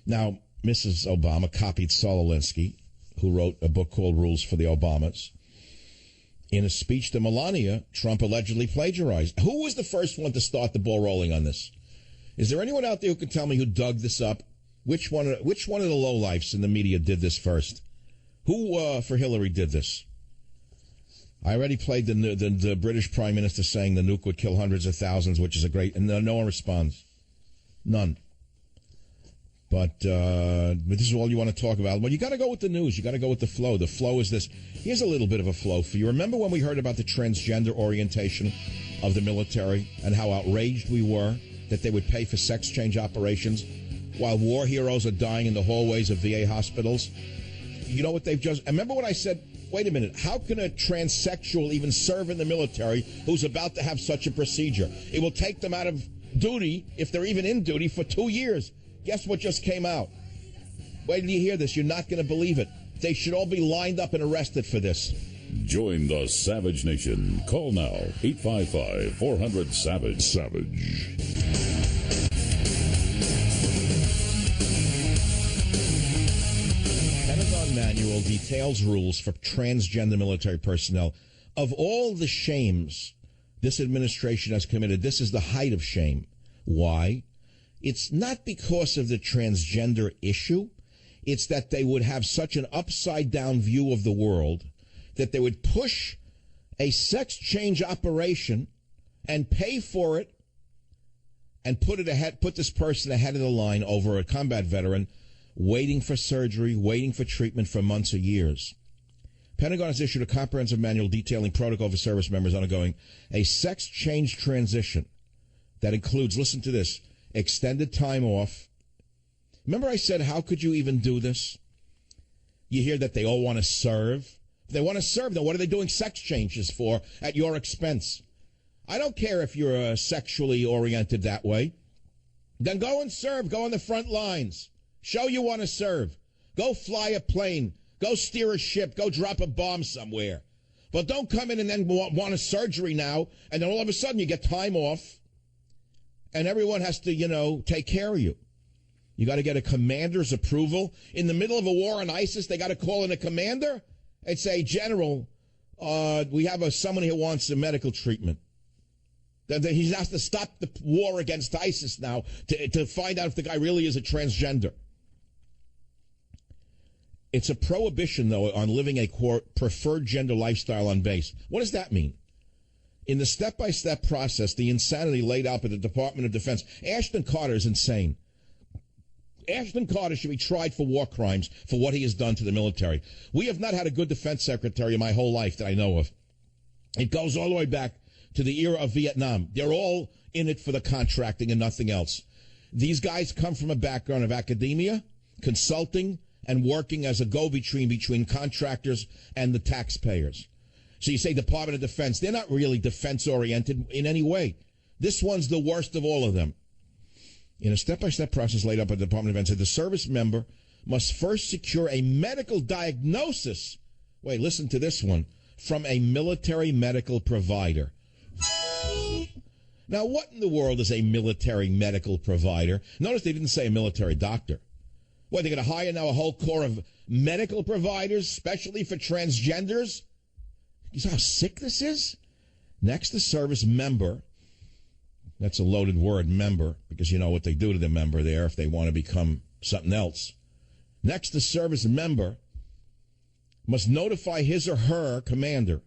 Now, Mrs. Obama copied Saul Alinsky, who wrote a book called Rules for the Obamas. In a speech to Melania, Trump allegedly plagiarized. Who was the first one to start the ball rolling on this? Is there anyone out there who can tell me who dug this up? Which one of the lowlifes in the media did this first? Who, for Hillary, did this? I already played the British Prime Minister saying the nuke would kill hundreds of thousands, which is a great... And no one responds. None. But this is all you want to talk about. Well, you got to go with the news. You got to go with the flow. The flow is this. Here's a little bit of a flow for you. Remember when we heard about the transgender orientation of the military and how outraged we were that they would pay for sex change operations while war heroes are dying in the hallways of VA hospitals? You know what they've just... Remember what I said? Wait a minute. How can a transsexual even serve in the military who's about to have such a procedure? It will take them out of duty, if they're even in duty, for 2 years. Guess what just came out? Wait till you hear this. You're not going to believe it. They should all be lined up and arrested for this. Join the Savage Nation. Call now. 855-400-SAVAGE. Savage. Pentagon manual details rules for transgender military personnel. Of all the shames this administration has committed, this is the height of shame. Why? It's not because of the transgender issue. It's that they would have such an upside-down view of the world that they would push a sex change operation and pay for it and put this person ahead of the line over a combat veteran waiting for surgery, waiting for treatment for months or years. Pentagon has issued a comprehensive manual detailing protocol for service members undergoing a sex change transition that includes, listen to this, extended time off. Remember I said, how could you even do this? You hear that they all want to serve. If they want to serve, then what are they doing sex changes for at your expense? I don't care if you're sexually oriented that way. Then go and serve. Go on the front lines. Show you want to serve. Go fly a plane. Go steer a ship. Go drop a bomb somewhere. But don't come in and then want a surgery now, and then all of a sudden you get time off. And everyone has to, take care of you. You got to get a commander's approval. In the middle of a war on ISIS, they got to call in a commander and say, General, we have someone who wants a medical treatment. He has to stop the war against ISIS now to find out if the guy really is a transgender. It's a prohibition, though, on living a, quote, preferred gender lifestyle on base. What does that mean? In the step-by-step process, the insanity laid out by the Department of Defense, Ashton Carter is insane. Ashton Carter should be tried for war crimes for what he has done to the military. We have not had a good defense secretary in my whole life that I know of. It goes all the way back to the era of Vietnam. They're all in it for the contracting and nothing else. These guys come from a background of academia, consulting, and working as a go-between between contractors and the taxpayers. So you say Department of Defense. They're not really defense-oriented in any way. This one's the worst of all of them. In a step-by-step process laid out by the Department of Defense, the service member must first secure a medical diagnosis. Wait, listen to this one. From a military medical provider. Now, what in the world is a military medical provider? Notice they didn't say a military doctor. What, they're going to hire now a whole corps of medical providers, especially for transgenders? You see how sick this is? Next, the service member. That's a loaded word, member, because you know what they do to the member there if they want to become something else. Next, the service member must notify his or her commander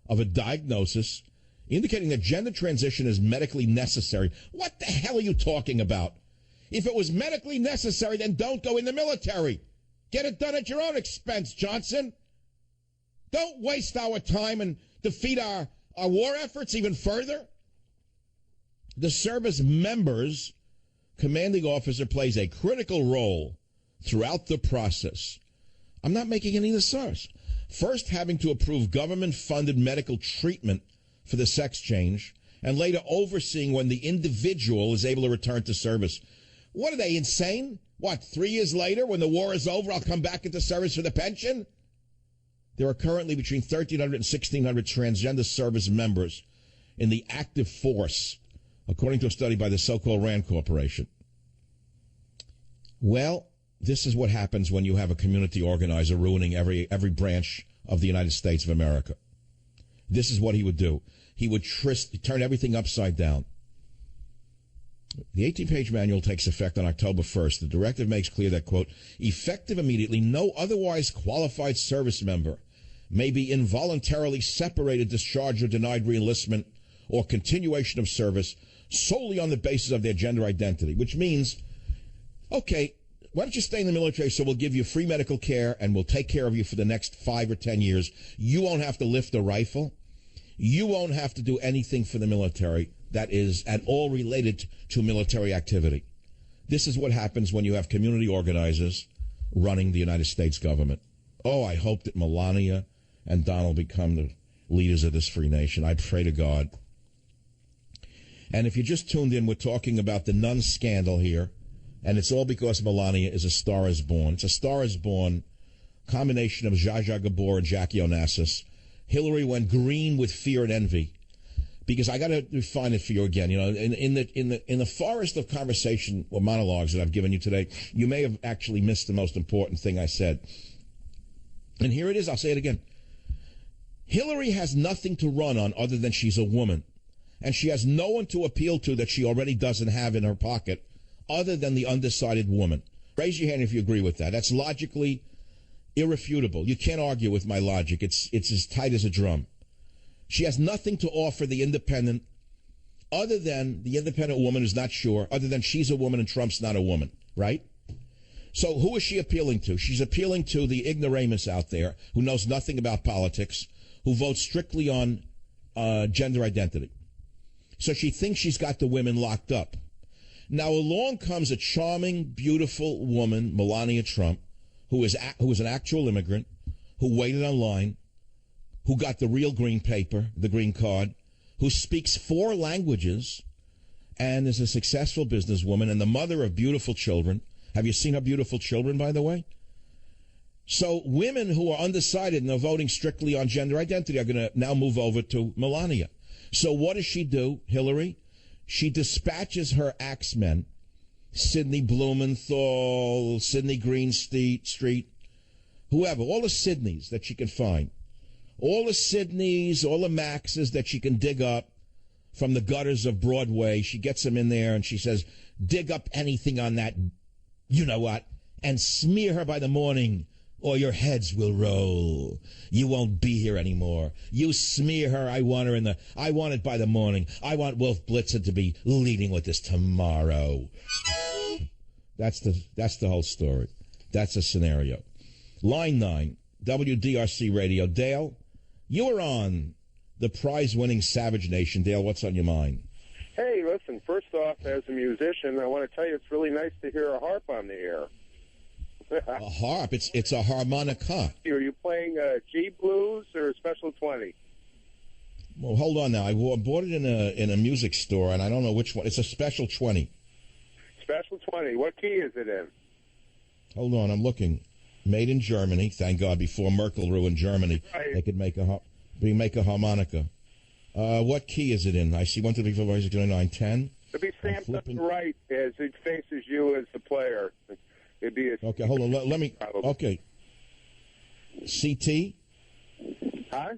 of a diagnosis indicating that gender transition is medically necessary. What the hell are you talking about? If it was medically necessary, then don't go in the military. Get it done at your own expense, Johnson. Don't waste our time and defeat our war efforts even further. The service member's commanding officer plays a critical role throughout the process. I'm not making any of this up. first having to approve government-funded medical treatment for the sex change, and later overseeing when the individual is able to return to service. What are they, insane? What, 3 years later, when the war is over, I'll come back into service for the pension? There are currently between 1,300 and 1,600 transgender service members in the active force, according to a study by the so-called RAND Corporation. Well, this is what happens when you have a community organizer ruining every branch of the United States of America. This is what he would do. He would turn everything upside down. The 18-page manual takes effect on October 1st. The directive makes clear that, quote, effective immediately, no otherwise qualified service member may be involuntarily separated, discharged, or denied reenlistment or continuation of service solely on the basis of their gender identity, which means, okay, why don't you stay in the military so we'll give you free medical care and we'll take care of you for the next 5 or 10 years. You won't have to lift a rifle. You won't have to do anything for the military that is at all related to military activity. This is what happens when you have community organizers running the United States government. Oh, I hope that Melania and Donald become the leaders of this free nation. I pray to God. And if you just tuned in, we're talking about the nun scandal here, and it's all because Melania is a Star is Born. It's a Star is Born combination of Zsa Zsa Gabor and Jackie Onassis. Hillary went green with fear and envy, because I got to define it for you again. You know, in the forest of conversation or monologues that I've given you today, you may have actually missed the most important thing I said. And here it is. I'll say it again. Hillary has nothing to run on other than she's a woman, and she has no one to appeal to that she already doesn't have in her pocket other than the undecided woman. Raise your hand if you agree with that. That's logically irrefutable. You can't argue with my logic. It's as tight as a drum. She has nothing to offer the independent other than the independent woman is not sure, other than she's a woman and Trump's not a woman, right? So who is she appealing to? She's appealing to the ignoramus out there who knows nothing about politics, who votes strictly on gender identity. So she thinks she's got the women locked up. Now along comes a charming, beautiful woman, Melania Trump, who is an actual immigrant, who waited online, who got the real green paper, the green card, who speaks 4 languages, and is a successful businesswoman and the mother of beautiful children. Have you seen her beautiful children, by the way? So women who are undecided and are voting strictly on gender identity are going to now move over to Melania. So what does she do, Hillary? She dispatches her axemen, Sidney Blumenthal, Sidney Greenstreet, whoever, all the Sidneys that she can find. All the Sidneys, all the Maxes that she can dig up from the gutters of Broadway. She gets them in there and she says, dig up anything on that, you know what, and smear her by the morning or your heads will roll. You won't be here anymore. You smear her. I want it by the morning. I want Wolf Blitzer to be leading with this tomorrow. That's the whole story. That's the scenario. Line 9, WDRC Radio. Dale, you are on the prize-winning Savage Nation. Dale, what's on your mind? Hey, listen, first off, as a musician, I want to tell you it's really nice to hear a harp on the air. A harp? It's a harmonica. Are you playing G blues or a special 20? Well, hold on now. I bought it in a music store, and I don't know which one. It's a special 20. Special 20. What key is it in? Hold on, I'm looking. Made in Germany. Thank God. Before Merkel ruined Germany, right. They could make a harmonica. What key is it in? I see 1, 2, 3, 4, 5, 6, 7, 8, 9, 10. It'll be stamped up right as it faces you as the player. It'd be a okay, hold on. Let me. Probably. Okay. CT? Huh?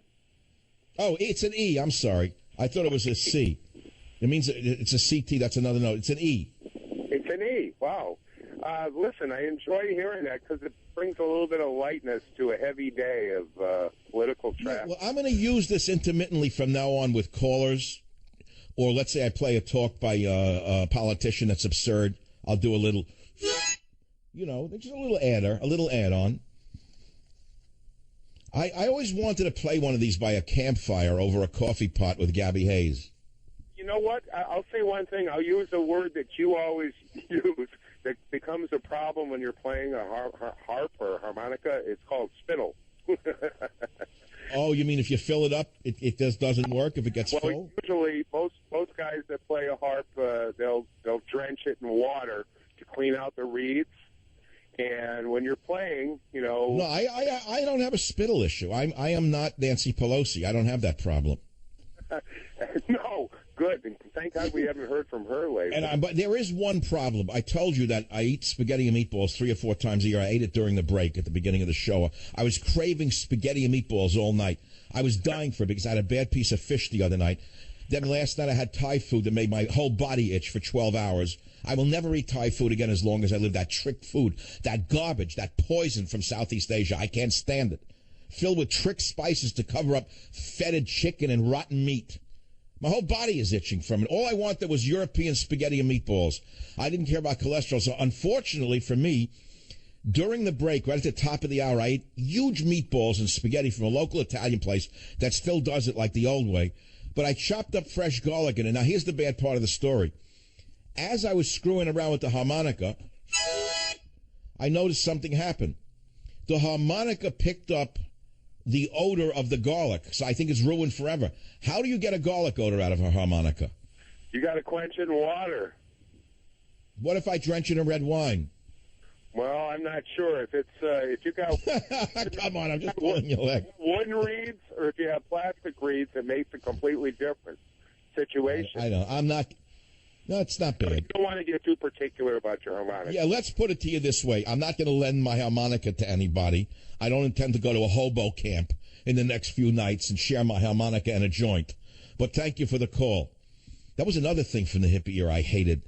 Oh, it's an E. I'm sorry. I thought it was a C. It means it's a CT. That's another note. It's an E. It's an E. Wow. Listen, I enjoy hearing that because it brings a little bit of lightness to a heavy day of political traffic. Yeah, well, I'm going to use this intermittently from now on with callers, or let's say I play a talk by a politician that's absurd. I'll do a little, you know, just a little add-on. I always wanted to play one of these by a campfire over a coffee pot with Gabby Hayes. You know what? I'll say one thing. I'll use a word that you always use that becomes a problem when you're playing a harp or a harmonica. It's called spittle. Oh, you mean if you fill it up, it just doesn't work if it gets full? Usually, most guys that play a harp, they'll drench it in water to clean out the reeds. And when you're playing, No, I don't have a spittle issue. I am not Nancy Pelosi. I don't have that problem. No, good. And thank God we haven't heard from her lately. But there is one problem. I told you that I eat spaghetti and meatballs 3 or 4 times a year. I ate it during the break at the beginning of the show. I was craving spaghetti and meatballs all night. I was dying for it because I had a bad piece of fish the other night. Then last night I had Thai food that made my whole body itch for 12 hours. I will never eat Thai food again as long as I live. That trick food, that garbage, that poison from Southeast Asia, I can't stand it. Filled with trick spices to cover up fetid chicken and rotten meat. My whole body is itching from it. All I wanted was European spaghetti and meatballs. I didn't care about cholesterol. So unfortunately for me, during the break, right at the top of the hour, I ate huge meatballs and spaghetti from a local Italian place that still does it like the old way. But I chopped up fresh garlic in it. Now, here's the bad part of the story. As I was screwing around with the harmonica, I noticed something happen. The harmonica picked up the odor of the garlic, so I think it's ruined forever. How do you get a garlic odor out of a harmonica? You got to quench it in water. What if I drench it in red wine? Well, I'm not sure if you got. Come on, I'm just pulling your leg. Wooden reeds, or if you have plastic reeds, it makes a completely different situation. I know. I'm not. No, it's not bad. You don't want to get too particular about your harmonica. Yeah, let's put it to you this way. I'm not going to lend my harmonica to anybody. I don't intend to go to a hobo camp in the next few nights and share my harmonica and a joint. But thank you for the call. That was another thing from the hippie era I hated.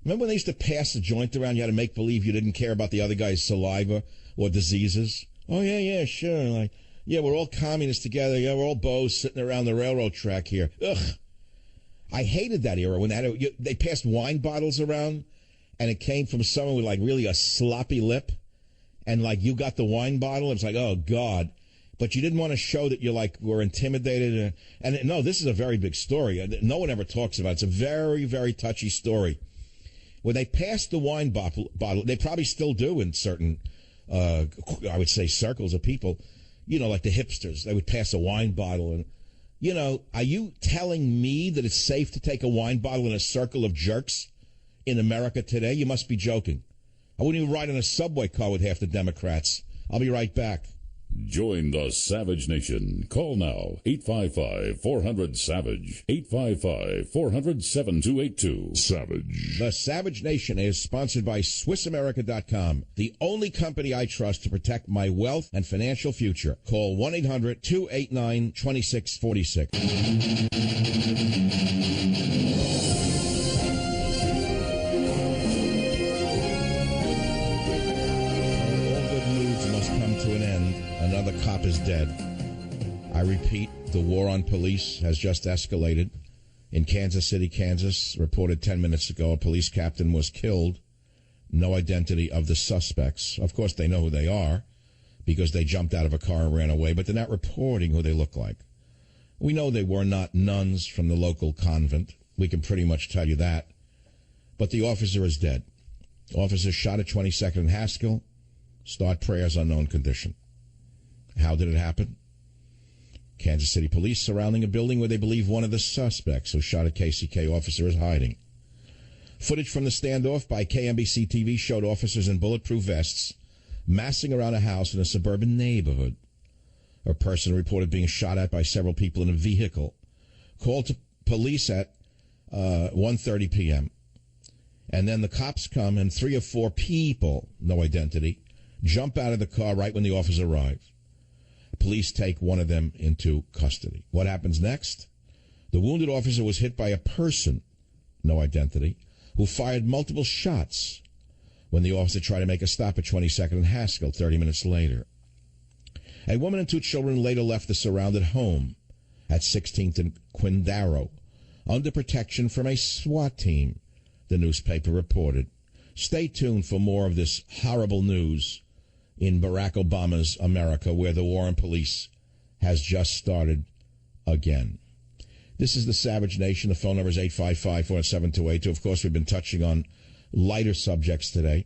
Remember when they used to pass the joint around? You had to make believe you didn't care about the other guy's saliva or diseases. Oh, yeah, sure. Like, yeah, we're all communists together. Yeah, we're all bows sitting around the railroad track here. Ugh. I hated that era when they passed wine bottles around and it came from someone with like really a sloppy lip and like you got the wine bottle. It's like, oh, God. But you didn't want to show that you like were intimidated. And no, this is a very big story. No one ever talks about it. It's a very, very touchy story. When they passed the wine bottle, they probably still do in certain, I would say, circles of people, like the hipsters. They would pass a wine bottle and, are you telling me that it's safe to take a wine bottle in a circle of jerks in America today? You must be joking. I wouldn't even ride in a subway car with half the Democrats. I'll be right back. Join the Savage Nation. Call now, 855-400-SAVAGE, 855-400-7282. Savage. The Savage Nation is sponsored by SwissAmerica.com, the only company I trust to protect my wealth and financial future. Call 1-800-289-2646. To an end. Another cop is dead. I repeat, the war on police has just escalated. In Kansas City, Kansas, reported 10 minutes ago, a police captain was killed. No identity of the suspects. Of course, they know who they are because they jumped out of a car and ran away, but they're not reporting who they look like. We know they were not nuns from the local convent. We can pretty much tell you that. But the officer is dead. Officer shot at 22nd and Haskell. Start prayers, unknown condition. How did it happen? Kansas City police surrounding a building where they believe one of the suspects who shot a KCK officer is hiding. Footage from the standoff by KMBC TV showed officers in bulletproof vests massing around a house in a suburban neighborhood. A person reported being shot at by several people in a vehicle. Called to police at 1:30 p.m. And then the cops come and 3 or 4 people, no identity, jump out of the car right when the officers arrive. Police take one of them into custody. What happens next? The wounded officer was hit by a person, no identity, who fired multiple shots when the officer tried to make a stop at 22nd and Haskell 30 minutes later. A woman and 2 children later left the surrounded home at 16th and Quindaro under protection from a SWAT team, the newspaper reported. Stay tuned for more of this horrible news in Barack Obama's America, where the war on police has just started again. This is the Savage Nation. The phone number is 855-407-282. Of course, we've been touching on lighter subjects today,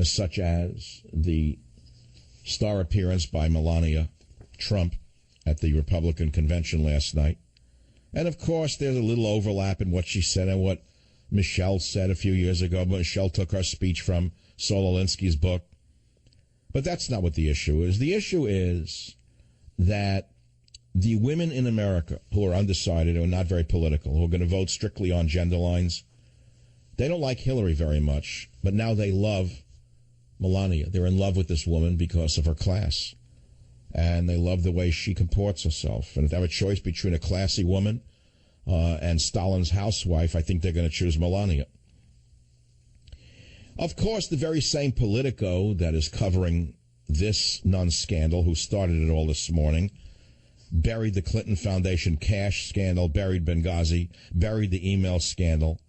such as the star appearance by Melania Trump at the Republican convention last night. And, of course, there's a little overlap in what she said and what Michelle said a few years ago. Michelle took her speech from Saul Alinsky's book. But that's not what the issue is. The issue is that the women in America who are undecided, who are not very political, who are going to vote strictly on gender lines, they don't like Hillary very much, but now they love Melania. They're in love with this woman because of her class. And they love the way she comports herself. And if they have a choice between a classy woman and Stalin's housewife, I think they're going to choose Melania. Of course, the very same Politico that is covering this nun scandal, who started it all this morning, buried the Clinton Foundation cash scandal, buried Benghazi, buried the email scandal,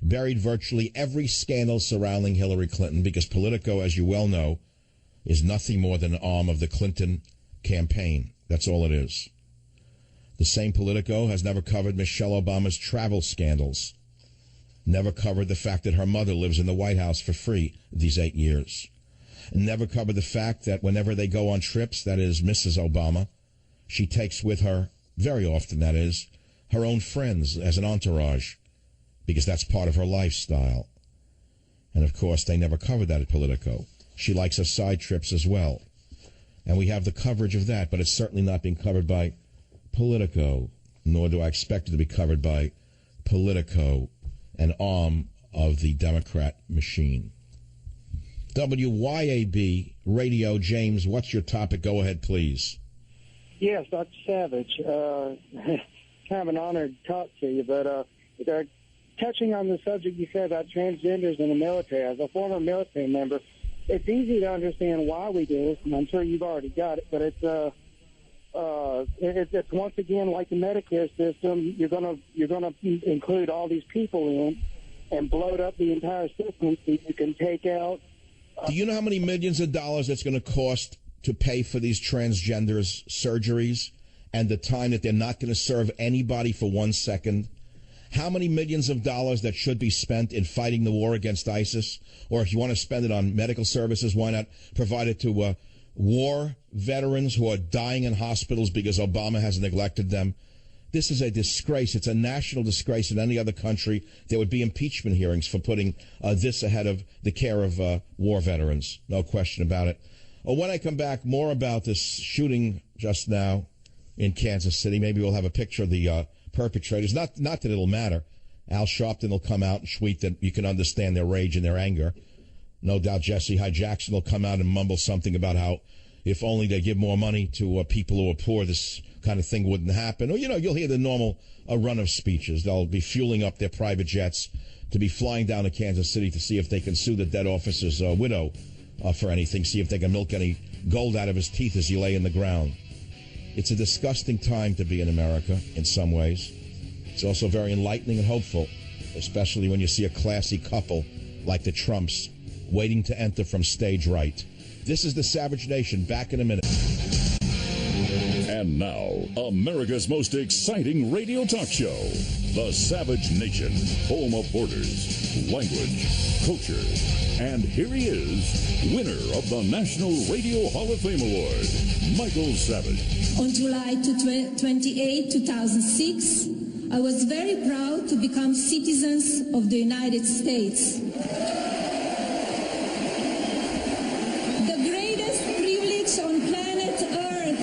buried virtually every scandal surrounding Hillary Clinton, because Politico, as you well know, is nothing more than an arm of the Clinton campaign. That's all it is. The same Politico has never covered Michelle Obama's travel scandals, never covered the fact that her mother lives in the White House for free these 8 years, never covered the fact that whenever they go on trips, that is Mrs. Obama, she takes with her, very often that is, her own friends as an entourage, because that's part of her lifestyle. And, of course, they never covered that at Politico. She likes her side trips as well. And we have the coverage of that, but it's certainly not being covered by Politico, nor do I expect it to be covered by Politico, an arm of the Democrat machine. WYAB Radio, James, what's your topic? Go ahead, please. Yes, Dr. Savage. Kind of an honor to talk to you, but touching on the subject you said about transgenders in the military, as a former military member, it's easy to understand why we do this, and I'm sure you've already got it, but it's once again like the Medicare system. You're gonna include all these people in and bloat up the entire system so you can take out. Do you know how many millions of dollars it's going to cost to pay for these transgenders' surgeries and the time that they're not going to serve anybody for 1 second? How many millions of dollars that should be spent in fighting the war against ISIS? Or if you want to spend it on medical services, why not provide it to war veterans who are dying in hospitals because Obama has neglected them? This is a disgrace. It's a national disgrace. In any other country, there would be impeachment hearings for putting this ahead of the care of war veterans. No question about it. When I come back, more about this shooting just now in Kansas City. Maybe we'll have a picture of the perpetrators. Not that it'll matter. Al Sharpton will come out and tweet that you can understand their rage and their anger. No doubt Jesse Hyde Jackson will come out and mumble something about how if only they give more money to people who are poor, this kind of thing wouldn't happen. Or, you'll hear the normal run of speeches. They'll be fueling up their private jets to be flying down to Kansas City to see if they can sue the dead officer's widow for anything, see if they can milk any gold out of his teeth as he lay in the ground. It's a disgusting time to be in America in some ways. It's also very enlightening and hopeful, especially when you see a classy couple like the Trumps waiting to enter from stage right. This is the Savage Nation. Back in a minute. And now, America's most exciting radio talk show, The Savage Nation, home of borders, language, culture. And here he is, winner of the National Radio Hall of Fame Award, Michael Savage. On July 28, 2006, I was very proud to become citizens of the United States. The greatest privilege on planet Earth.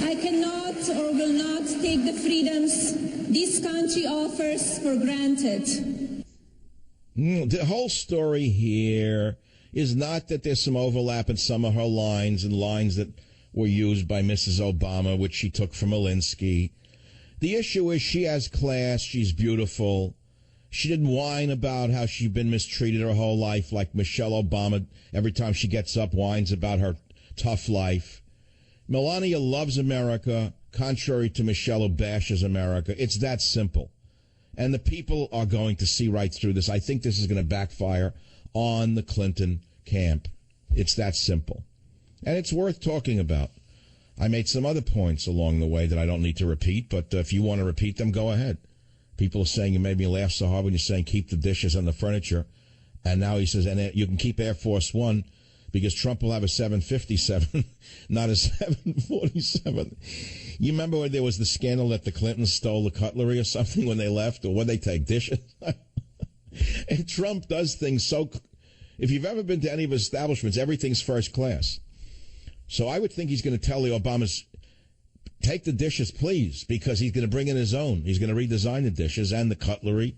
I cannot or will not take the freedoms this country offers for granted. The whole story here is not that there's some overlap in some of her lines and lines that were used by Mrs. Obama, which she took from Alinsky. The issue is she has class, she's beautiful. She didn't whine about how she'd been mistreated her whole life like Michelle Obama. Every time she gets up, whines about her tough life. Melania loves America, contrary to Michelle, who bashes America. It's that simple. And the people are going to see right through this. I think this is going to backfire on the Clinton camp. It's that simple. And it's worth talking about. I made some other points along the way that I don't need to repeat, but if you want to repeat them, go ahead. People are saying you made me laugh so hard when you're saying keep the dishes and the furniture And now he says, and you can keep Air Force One because Trump will have a 757, not a 747. You remember when there was the scandal that the Clintons stole the cutlery or something when they left, or when they take dishes? And Trump does things so... If you've ever been to any of his establishments, everything's first class. So I would think he's going to tell the Obamas, take the dishes, please, because he's going to bring in his own. He's going to redesign the dishes and the cutlery.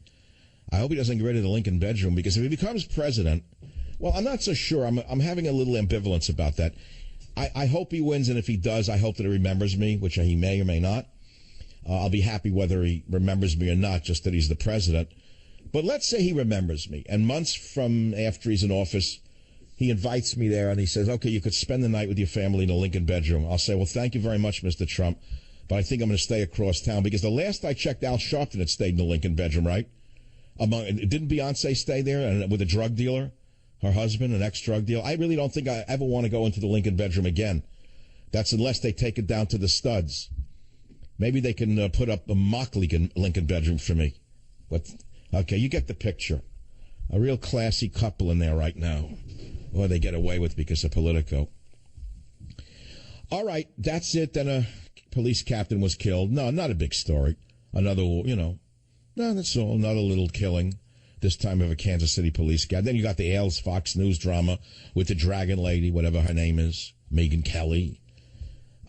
I hope he doesn't get rid of the Lincoln bedroom, because if he becomes president, well, I'm not so sure. I'm having a little ambivalence about that. I hope he wins, and if he does, I hope that he remembers me, which he may or may not. I'll be happy whether he remembers me or not, just that he's the president. But let's say he remembers me, and months from after he's in office, he invites me there, and he says, okay, you could spend the night with your family in the Lincoln bedroom. I'll say, well, thank you very much, Mr. Trump, but I think I'm going to stay across town, because the last I checked, Al Sharpton had stayed in the Lincoln bedroom, right? Didn't Beyonce stay there and with a drug dealer, her husband, an ex-drug dealer? I really don't think I ever want to go into the Lincoln bedroom again. That's unless they take it down to the studs. Maybe they can put up a mock Lincoln bedroom for me. But okay, you get the picture. A real classy couple in there right now. Or they get away with because of Politico. All right, that's it. Then a police captain was killed. No, not a big story. Another, no, that's all. Another little killing, this time of a Kansas City police guy. Then you got the Ailes Fox News drama with the Dragon Lady, whatever her name is, Megyn Kelly.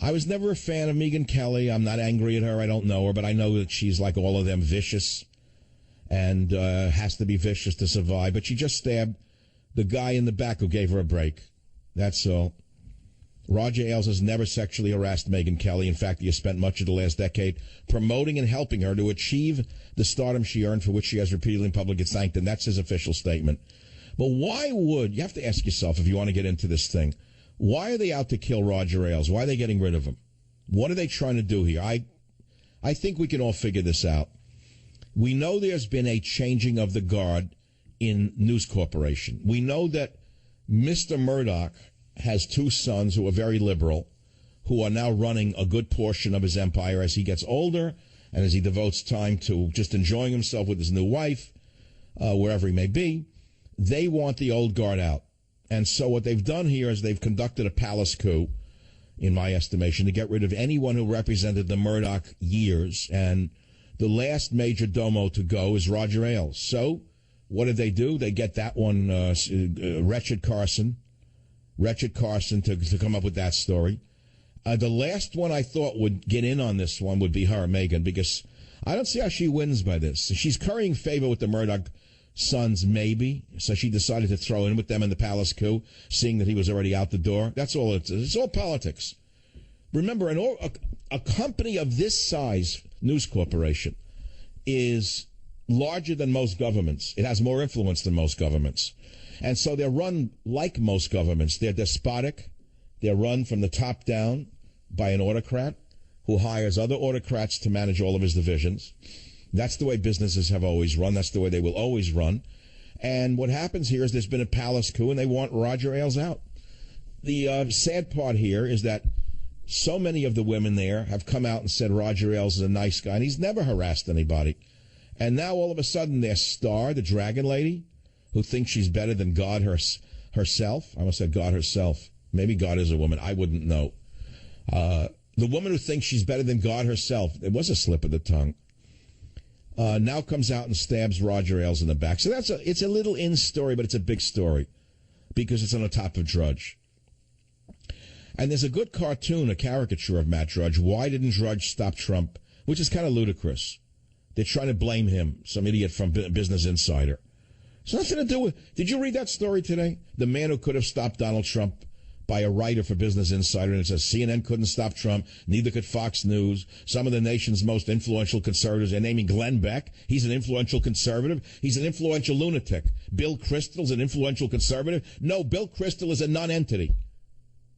I was never a fan of Megyn Kelly. I'm not angry at her. I don't know her, but I know that she's like all of them, vicious, and has to be vicious to survive. But she just stabbed the guy in the back who gave her a break. That's all. Roger Ailes has never sexually harassed Megyn Kelly. In fact, he has spent much of the last decade promoting and helping her to achieve the stardom she earned, for which she has repeatedly and publicly thanked him. That's his official statement. But why would, you have to ask yourself if you want to get into this thing, why are they out to kill Roger Ailes? Why are they getting rid of him? What are they trying to do here? I think we can all figure this out. We know there's been a changing of the guard in News Corporation. We know that Mr. Murdoch has two sons who are very liberal, who are now running a good portion of his empire as he gets older and as he devotes time to just enjoying himself with his new wife, wherever he may be. They want the old guard out. And so what they've done here is they've conducted a palace coup, in my estimation, to get rid of anyone who represented the Murdoch years. And the last major domo to go is Roger Ailes. So what did they do? They get that one, Wretched Carson to come up with that story. The last one I thought would get in on this one would be her, Megyn, because I don't see how she wins by this. She's currying favor with the Murdoch sons, maybe, so she decided to throw in with them in the palace coup, seeing that he was already out the door. That's all it's all politics. Remember, a company of this size, News Corporation, is larger than most governments. It has more influence than most governments. And so they're run like most governments. They're despotic. They're run from the top down by an autocrat who hires other autocrats to manage all of his divisions. That's the way businesses have always run. That's the way they will always run. And what happens here is there's been a palace coup, and they want Roger Ailes out. The sad part here is that so many of the women there have come out and said Roger Ailes is a nice guy, and he's never harassed anybody. And now all of a sudden their star, the Dragon Lady, who thinks she's better than God herself. I almost said God herself. Maybe God is a woman. I wouldn't know. The woman who thinks she's better than God herself, it was a slip of the tongue, now comes out and stabs Roger Ailes in the back. So it's a little in story, but it's a big story because it's on the top of Drudge. And there's a good cartoon, a caricature of Matt Drudge. Why didn't Drudge stop Trump? Which is kind of ludicrous. They're trying to blame him, some idiot from Business Insider. It's nothing to do with... Did you read that story today? The man who could have stopped Donald Trump by a writer for Business Insider, and it says CNN couldn't stop Trump, neither could Fox News. Some of the nation's most influential conservatives, they're naming Glenn Beck. He's an influential conservative. He's an influential lunatic. Bill Kristol's an influential conservative. No, Bill Kristol is a non-entity.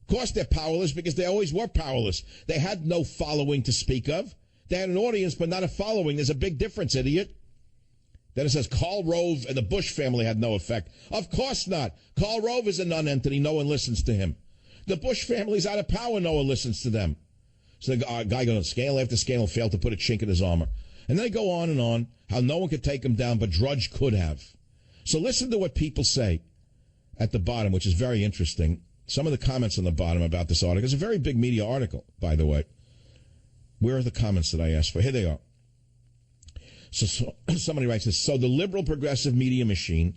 Of course they're powerless because they always were powerless. They had no following to speak of. They had an audience but not a following. There's a big difference, idiot. Then it says Karl Rove and the Bush family had no effect. Of course not. Karl Rove is a non-entity. No one listens to him. The Bush family's out of power. No one listens to them. So the guy goes scale after scale failed to put a chink in his armor. And then they go on and on how no one could take him down, but Drudge could have. So listen to what people say at the bottom, which is very interesting. Some of the comments on the bottom about this article. It's a very big media article, by the way. Where are the comments that I asked for? Here they are. So somebody writes this. So the liberal progressive media machine,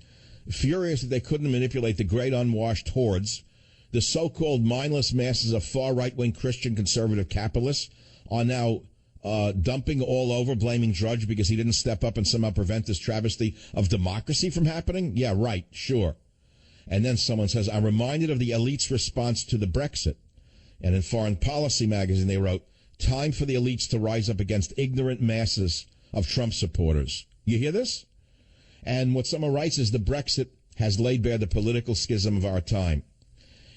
furious that they couldn't manipulate the great unwashed hordes, the so-called mindless masses of far right-wing Christian conservative capitalists are now dumping all over, blaming Drudge because he didn't step up and somehow prevent this travesty of democracy from happening? Yeah, right, sure. And then someone says, I'm reminded of the elite's response to the Brexit. And in Foreign Policy magazine, they wrote, time for the elites to rise up against ignorant masses of Trump supporters. You hear this? And what someone writes is the Brexit has laid bare the political schism of our time.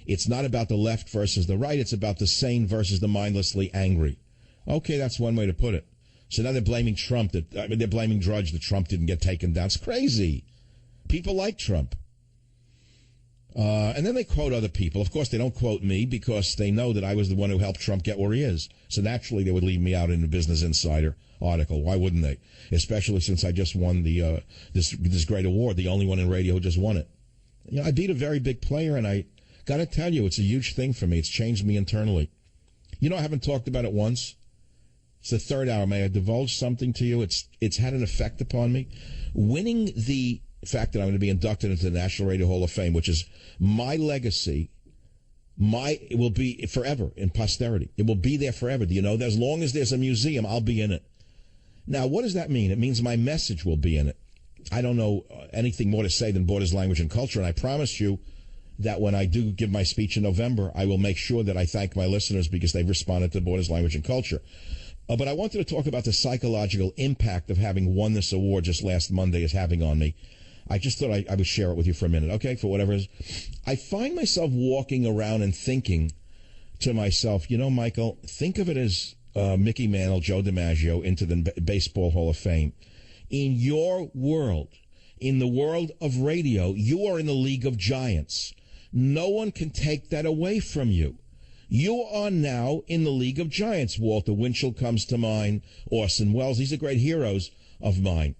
It's not about the left versus the right. It's about the sane versus the mindlessly angry. Okay, that's one way to put it. So now they're blaming Trump. They're blaming Drudge that Trump didn't get taken down. It's crazy. People like Trump. And then they quote other people. Of course, they don't quote me because they know that I was the one who helped Trump get where he is. So naturally, they would leave me out in the Business Insider article. Why wouldn't they? Especially since I just won the this great award, the only one in radio who just won it. You know, I beat a very big player, and I got to tell you, it's a huge thing for me. It's changed me internally. You know, I haven't talked about it once. It's the third hour. May I divulge something to you? It's had an effect upon me. Winning the fact that I'm going to be inducted into the National Radio Hall of Fame, which is my legacy, it will be forever in posterity. It will be there forever. Do you know that as long as there's a museum, I'll be in it. Now, what does that mean? It means my message will be in it. I don't know anything more to say than Borders, Language, and Culture, and I promise you that when I do give my speech in November, I will make sure that I thank my listeners because they've responded to Borders, Language, and Culture. But I wanted to talk about the psychological impact of having won this award just last Monday is having on me. I just thought I would share it with you for a minute, okay, for whatever it is. I find myself walking around and thinking to myself, you know, Michael, think of it as Mickey Mantle, Joe DiMaggio into the Baseball Hall of Fame. In your world, in the world of radio, you are in the League of Giants. No one can take that away from you. You are now in the League of Giants. Walter Winchell comes to mind, Orson Welles. These are great heroes of mine.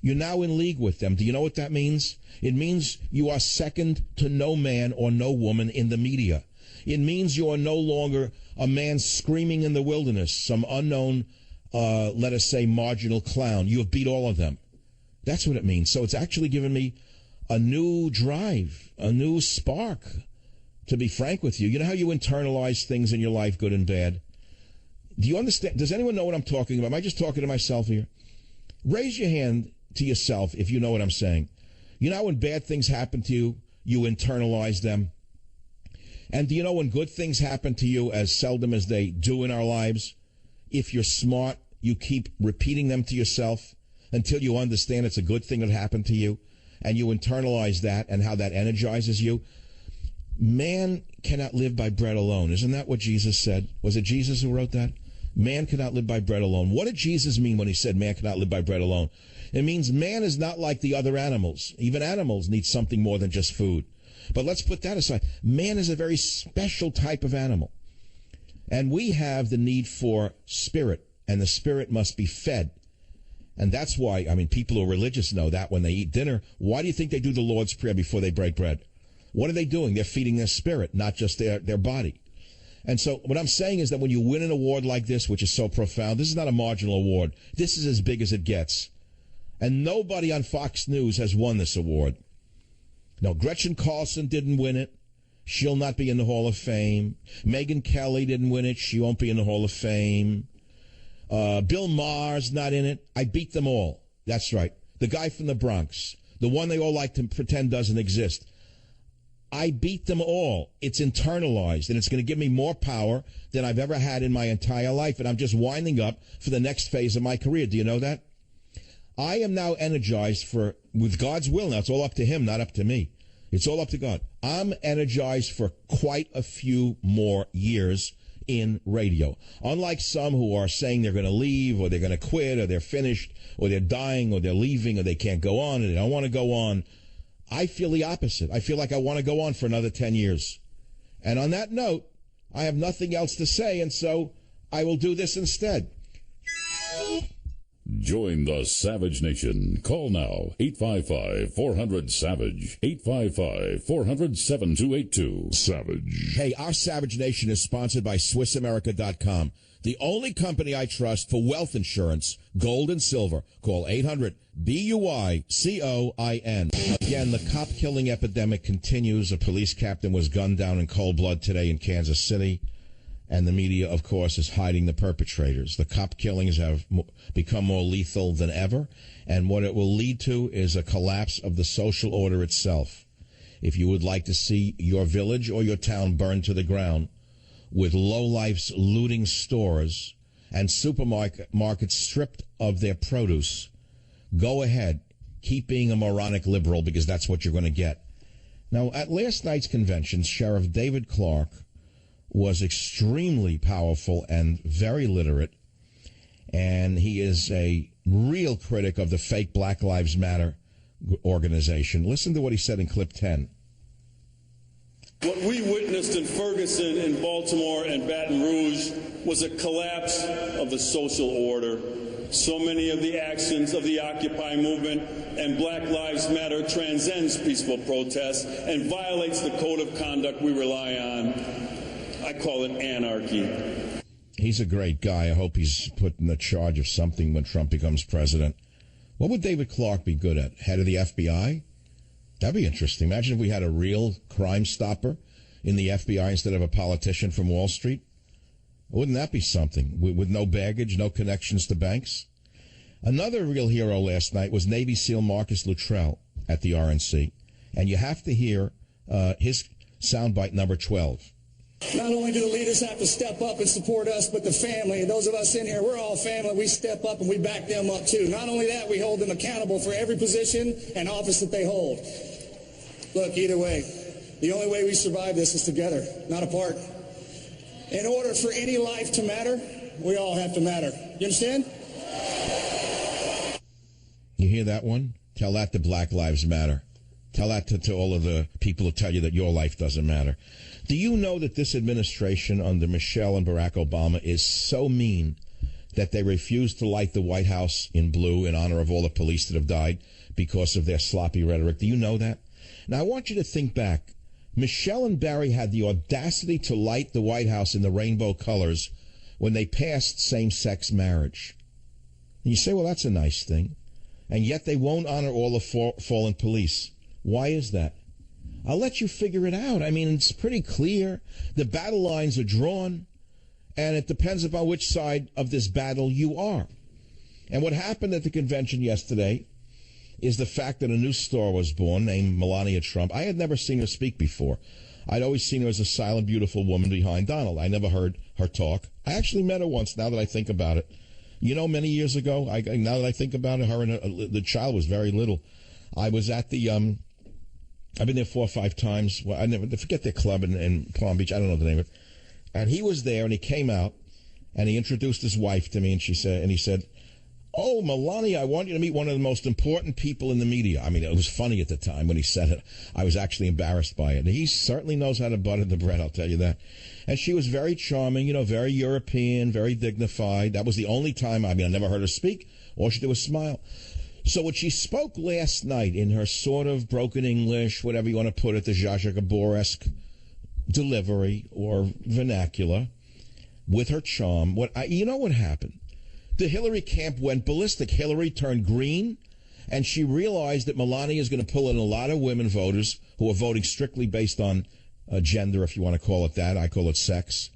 You're now in league with them. Do you know what that means? It means you are second to no man or no woman in the media. It means you are no longer a man screaming in the wilderness, some unknown, let us say, marginal clown. You have beat all of them. That's what it means. So it's actually given me a new drive, a new spark, to be frank with you. You know how you internalize things in your life, good and bad? Do you understand? Does anyone know what I'm talking about? Am I just talking to myself here? Raise your hand to yourself if you know what I'm saying. You know when bad things happen to you, you internalize them? And do you know when good things happen to you, as seldom as they do in our lives, if you're smart, you keep repeating them to yourself until you understand it's a good thing that happened to you, and you internalize that and how that energizes you? Man cannot live by bread alone. Isn't that what Jesus said? Was it Jesus who wrote that? Man cannot live by bread alone. What did Jesus mean when he said man cannot live by bread alone? It means man is not like the other animals. Even animals need something more than just food. But let's put that aside. Man is a very special type of animal. And we have the need for spirit, and the spirit must be fed. And that's why, I mean, people who are religious know that when they eat dinner. Why do you think they do the Lord's Prayer before they break bread? What are they doing? They're feeding their spirit, not just their body. And so what I'm saying is that when you win an award like this, which is so profound, this is not a marginal award. This is as big as it gets. And nobody on Fox News has won this award. No, Gretchen Carlson didn't win it. She'll not be in the Hall of Fame. Megyn Kelly didn't win it. She won't be in the Hall of Fame. Bill Maher's not in it. I beat them all. That's right. The guy from the Bronx, the one they all like to pretend doesn't exist. I beat them all. It's internalized, and it's going to give me more power than I've ever had in my entire life, and I'm just winding up for the next phase of my career. Do you know that? I am now energized with God's will. Now, it's all up to him, not up to me. It's all up to God. I'm energized for quite a few more years in radio. Unlike some who are saying they're going to leave, or they're going to quit, or they're finished, or they're dying, or they're leaving, or they can't go on, or they don't want to go on. I feel the opposite. I feel like I want to go on for another 10 years. And on that note, I have nothing else to say, and so I will do this instead. Join the Savage Nation. Call now, 855-400-SAVAGE, 855-400-7282. Savage. Hey, our Savage Nation is sponsored by SwissAmerica.com, the only company I trust for wealth insurance, gold and silver. Call 800-BUICOIN. Again, the cop-killing epidemic continues. A police captain was gunned down in cold blood today in Kansas City. And the media, of course, is hiding the perpetrators. The cop killings have become more lethal than ever. And what it will lead to is a collapse of the social order itself. If you would like to see your village or your town burned to the ground, with lowlifes looting stores and supermarkets stripped of their produce, go ahead. Keep being a moronic liberal, because that's what you're going to get. Now, at last night's convention, Sheriff David Clark was extremely powerful and very literate, and he is a real critic of the fake Black Lives Matter organization. Listen to what he said in clip 10. What we witnessed in Ferguson, in Baltimore, and Baton Rouge was a collapse of the social order. So many of the actions of the Occupy movement and Black Lives Matter transcends peaceful protest and violates the code of conduct we rely on. I call it anarchy. He's a great guy. I hope he's put in the charge of something when Trump becomes president. What would David Clark be good at? Head of the FBI? That'd be interesting. Imagine if we had a real crime stopper in the FBI instead of a politician from Wall Street. Wouldn't that be something? With no baggage, no connections to banks? Another real hero last night was Navy SEAL Marcus Luttrell at the RNC. And you have to hear his soundbite number 12. Not only do the leaders have to step up and support us, but the family, and those of us in here, we're all family. We step up and we back them up too. Not only that, we hold them accountable for every position and office that they hold. Look, either way, the only way we survive this is together, not apart. In order for any life to matter, we all have to matter. You understand? You hear that one? Tell that to Black Lives Matter. Tell that to all of the people who tell you that your life doesn't matter. Do you know that this administration under Michelle and Barack Obama is so mean that they refuse to light the White House in blue in honor of all the police that have died because of their sloppy rhetoric? Do you know that? Now, I want you to think back. Michelle and Barry had the audacity to light the White House in the rainbow colors when they passed same-sex marriage. And you say, well, that's a nice thing. And yet they won't honor all the fallen police. Why is that? I'll let you figure it out. I mean, it's pretty clear. The battle lines are drawn, and it depends upon which side of this battle you are. And what happened at the convention yesterday is the fact that a new star was born named Melania Trump. I had never seen her speak before. I'd always seen her as a silent, beautiful woman behind Donald. I never heard her talk. I actually met her once, now that I think about it. You know, many years ago, now that I think about it, her and the child was very little. I was at the... I've been there 4 or 5 times. Well, I forget their club in Palm Beach. I don't know the name of it. And he was there, and he came out, and he introduced his wife to me, and he said, "Oh, Melania, I want you to meet one of the most important people in the media." I mean, it was funny at the time when he said it. I was actually embarrassed by it. He certainly knows how to butter the bread, I'll tell you that. And she was very charming, very European, very dignified. That was the only time, I never heard her speak. All she did was smile. So when she spoke last night in her sort of broken English, whatever you want to put it, the Zsa Zsa Gabor-esque delivery or vernacular, with her charm, you know what happened? The Hillary camp went ballistic. Hillary turned green, and she realized that Melania is going to pull in a lot of women voters who are voting strictly based on gender, if you want to call it that. I call it sex,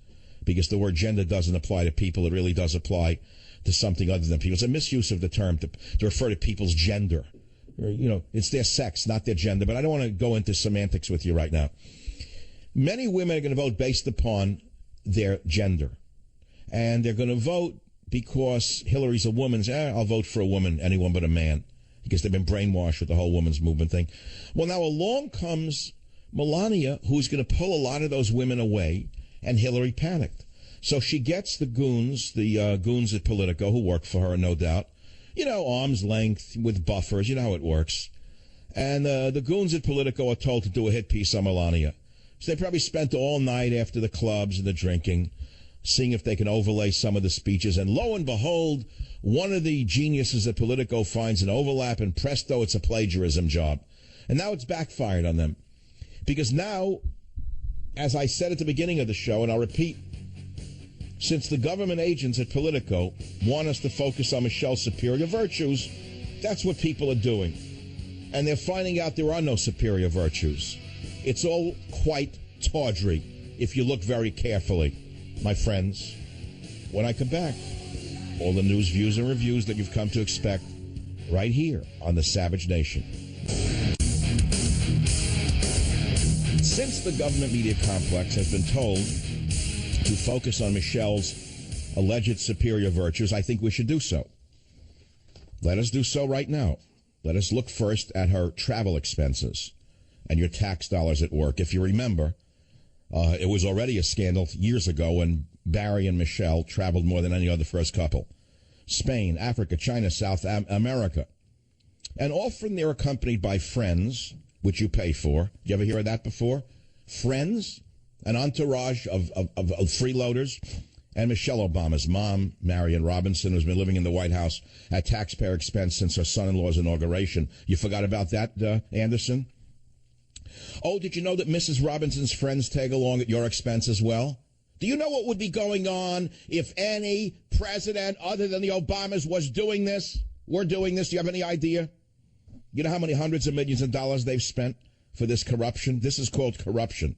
because the word gender doesn't apply to people. It really does apply to something other than people. It's a misuse of the term to refer to people's gender. It's their sex, not their gender. But I don't want to go into semantics with you right now. Many women are going to vote based upon their gender. And they're going to vote because Hillary's a woman. I'll vote for a woman, anyone but a man, because they've been brainwashed with the whole women's movement thing. Well, now along comes Melania, who's going to pull a lot of those women away, and Hillary panicked. So she gets the goons at Politico who work for her, no doubt, arm's length with buffers. You know how it works. And the goons at Politico are told to do a hit piece on Melania. So they probably spent all night after the clubs and the drinking, seeing if they can overlay some of the speeches. And lo and behold, one of the geniuses at Politico finds an overlap, and presto, it's a plagiarism job. And now it's backfired on them. Because now, as I said at the beginning of the show, and I'll repeat, since the government agents at Politico want us to focus on Michelle's superior virtues, that's what people are doing. And they're finding out there are no superior virtues. It's all quite tawdry if you look very carefully, my friends. When I come back, all the news, views, and reviews that you've come to expect right here on the Savage Nation. Since the government media complex has been told to focus on Michelle's alleged superior virtues, I think we should do so. Let us do so right now. Let us look first at her travel expenses and your tax dollars at work. If you remember, it was already a scandal years ago when Barry and Michelle traveled more than any other first couple. Spain, Africa, China, South America. And often they're accompanied by friends, which you pay for. You ever hear of that before? Friends, an entourage of freeloaders, and Michelle Obama's mom, Marion Robinson, who's been living in the White House at taxpayer expense since her son-in-law's inauguration. You forgot about that, Anderson? Oh, did you know that Mrs. Robinson's friends tag along at your expense as well? Do you know what would be going on if any president other than the Obamas was doing this? We're doing this. Do you have any idea? You know how many hundreds of millions of dollars they've spent for this corruption? This is called corruption.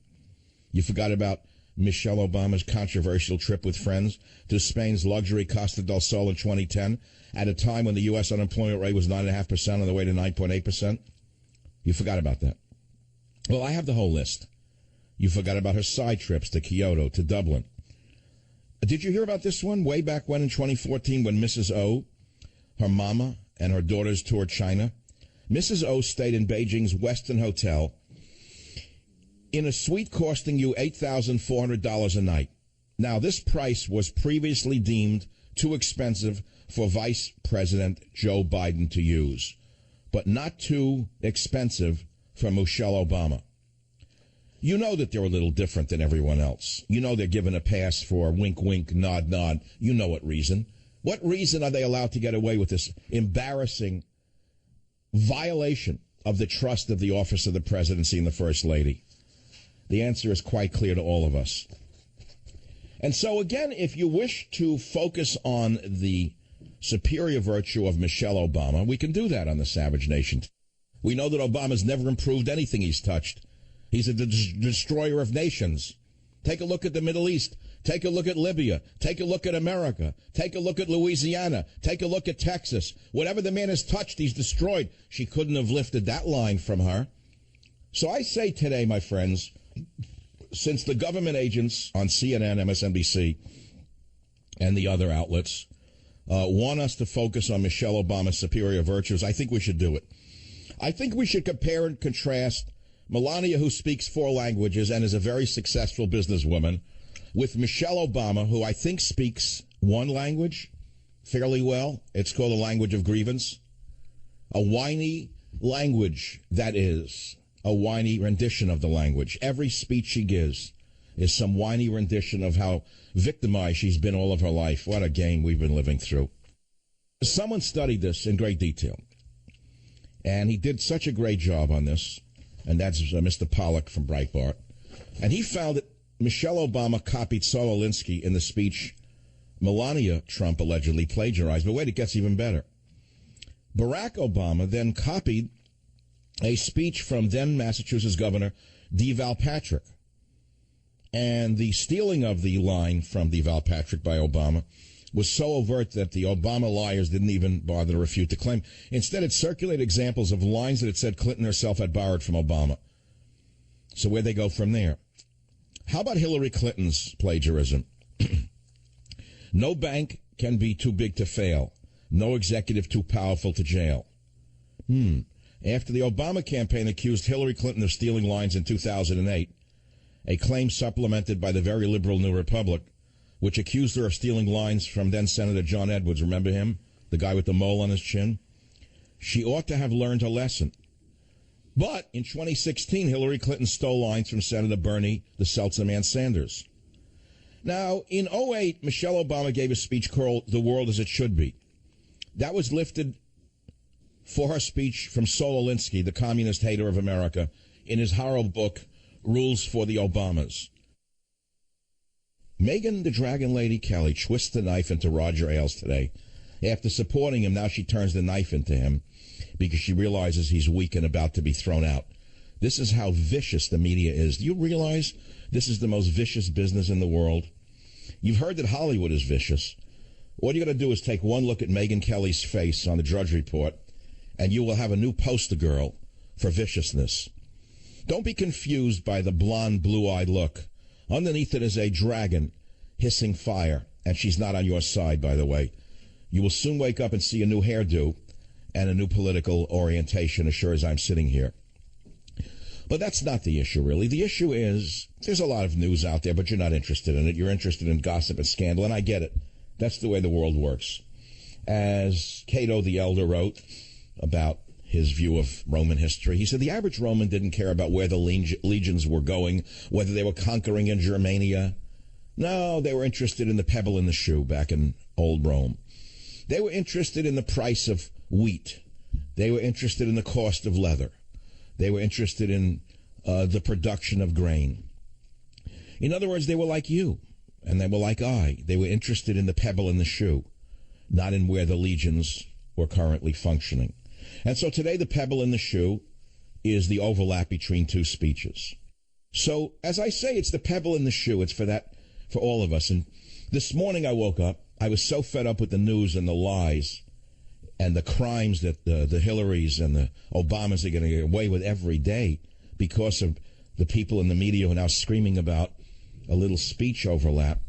You forgot about Michelle Obama's controversial trip with friends to Spain's luxury Costa del Sol in 2010 at a time when the U.S. unemployment rate was 9.5% on the way to 9.8%? You forgot about that. Well, I have the whole list. You forgot about her side trips to Kyoto, to Dublin. Did you hear about this one way back when in 2014 when Mrs. O, her mama, and her daughters toured China? Mrs. O stayed in Beijing's Westin Hotel in a suite costing you $8,400 a night. Now, this price was previously deemed too expensive for Vice President Joe Biden to use, but not too expensive for Michelle Obama. You know that they're a little different than everyone else. You know they're given a pass for wink, wink, nod, nod. You know what reason. What reason are they allowed to get away with this embarrassing violation of the trust of the office of the presidency and the First Lady? The answer is quite clear to all of us. And so, again, if you wish to focus on the superior virtue of Michelle Obama, we can do that on the Savage Nation. We know that Obama's never improved anything he's touched. He's a destroyer of nations. Take a look at the Middle East. Take a look at Libya. Take a look at America. Take a look at Louisiana. Take a look at Texas. Whatever the man has touched, he's destroyed. She couldn't have lifted that line from her. So I say today, my friends, since the government agents on CNN, MSNBC, and the other outlets want us to focus on Michelle Obama's superior virtues, I think we should do it. I think we should compare and contrast Melania, who speaks 4 languages and is a very successful businesswoman, with Michelle Obama, who I think speaks 1 language fairly well. It's called a language of grievance. A whiny language, that is. A whiny rendition of the language. Every speech she gives is some whiny rendition of how victimized she's been all of her life. What a game we've been living through. Someone studied this in great detail, and he did such a great job on this, and that's Mr. Pollack from Breitbart. And he found that Michelle Obama copied Saul Alinsky in the speech Melania Trump allegedly plagiarized. But wait, it gets even better. Barack Obama then copied a speech from then Massachusetts Governor Deval Patrick. And the stealing of the line from Deval Patrick by Obama was so overt that the Obama liars didn't even bother to refute the claim. Instead, it circulated examples of lines that it said Clinton herself had borrowed from Obama. So where'd they go from there? How about Hillary Clinton's plagiarism? No bank can be too big to fail. No executive too powerful to jail. After the Obama campaign accused Hillary Clinton of stealing lines in 2008, a claim supplemented by the very liberal New Republic, which accused her of stealing lines from then-Senator John Edwards. Remember him? The guy with the mole on his chin? She ought to have learned her lesson. But in 2016, Hillary Clinton stole lines from Senator Bernie, the Seltzer man Sanders. Now, in 2008, Michelle Obama gave a speech called The World as It Should Be. That was lifted for her speech from Saul Alinsky, the communist hater of America, in his horrible book, Rules for the Obamas. Megyn the Dragon Lady Kelly twists the knife into Roger Ailes today. After supporting him, now she turns the knife into him because she realizes he's weak and about to be thrown out. This is how vicious the media is. Do you realize this is the most vicious business in the world? You've heard that Hollywood is vicious. What you're going to do is take one look at Megyn Kelly's face on the Drudge Report, and you will have a new poster girl for viciousness. Don't be confused by the blonde, blue-eyed look. Underneath it is a dragon hissing fire, and she's not on your side, by the way. You will soon wake up and see a new hairdo and a new political orientation as sure as I'm sitting here. But that's not the issue, really. The issue is there's a lot of news out there, but you're not interested in it. You're interested in gossip and scandal, and I get it. That's the way the world works. As Cato the Elder wrote about his view of Roman history, he said the average Roman didn't care about where the legions were going, whether they were conquering in Germania. No, they were interested in the pebble in the shoe back in old Rome. They were interested in the price of wheat. They were interested in the cost of leather. They were interested in the production of grain. In other words, they were like you, and they were like I. They were interested in the pebble in the shoe, not in where the legions were currently functioning. And so today the pebble in the shoe is the overlap between two speeches. So, as I say, it's the pebble in the shoe. It's for all of us. And this morning I woke up. I was so fed up with the news and the lies and the crimes that the Hillarys and the Obamas are going to get away with every day because of the people in the media who are now screaming about a little speech overlap,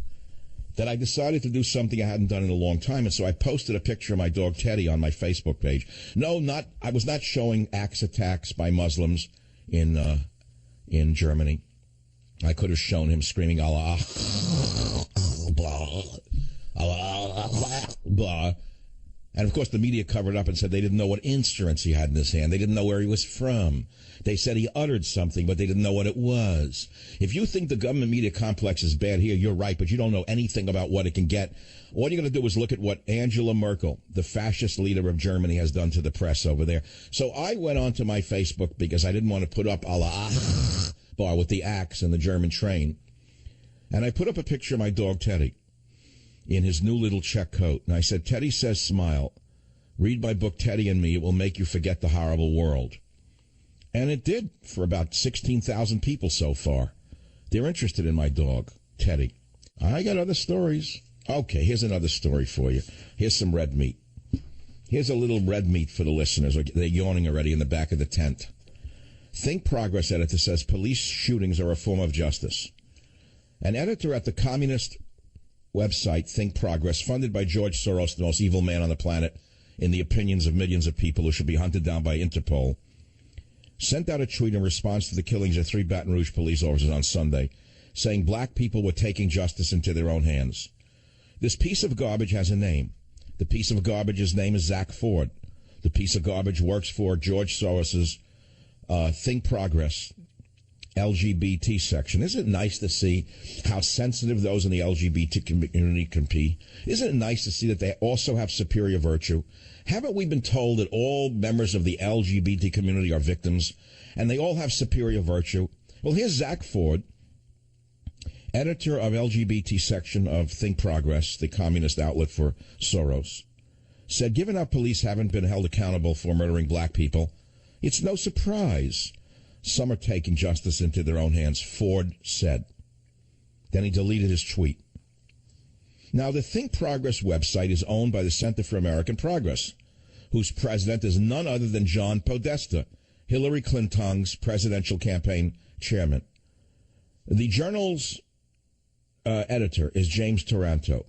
that I decided to do something I hadn't done in a long time. And so I posted a picture of my dog Teddy on my Facebook page. I was not showing axe attacks by Muslims in Germany. I could have shown him screaming Allah, blah, Allah, blah. And, of course, the media covered up and said they didn't know what instruments he had in his hand. They didn't know where he was from. They said he uttered something, but they didn't know what it was. If you think the government media complex is bad here, you're right, but you don't know anything about what it can get. All you're going to do is look at what Angela Merkel, the fascist leader of Germany, has done to the press over there. So I went onto my Facebook because I didn't want to put up Allah bar with the axe and the German train. And I put up a picture of my dog Teddy in his new little check coat. And I said, Teddy says smile. Read my book, Teddy and Me. It will make you forget the horrible world. And it did for about 16,000 people so far. They're interested in my dog, Teddy. I got other stories. Okay, here's another story for you. Here's some red meat. Here's a little red meat for the listeners. They're yawning already in the back of the tent. Think Progress editor says police shootings are a form of justice. An editor at the communist website Think Progress, funded by George Soros, the most evil man on the planet, in the opinions of millions of people who should be hunted down by Interpol, sent out a tweet in response to the killings of 3 Baton Rouge police officers on Sunday, saying black people were taking justice into their own hands. This piece of garbage has a name. The piece of garbage's name is Zach Ford. The piece of garbage works for George Soros's Think Progress LGBT section. Isn't it nice to see how sensitive those in the LGBT community can be? Isn't it nice to see that they also have superior virtue? Haven't we been told that all members of the LGBT community are victims and they all have superior virtue? Well, here's Zach Ford, editor of LGBT section of Think Progress, the communist outlet for Soros, said, given how police haven't been held accountable for murdering black people, it's no surprise some are taking justice into their own hands, Ford said. Then he deleted his tweet. Now, the Think Progress website is owned by the Center for American Progress, whose president is none other than John Podesta, Hillary Clinton's presidential campaign chairman. The journal's editor is James Taranto.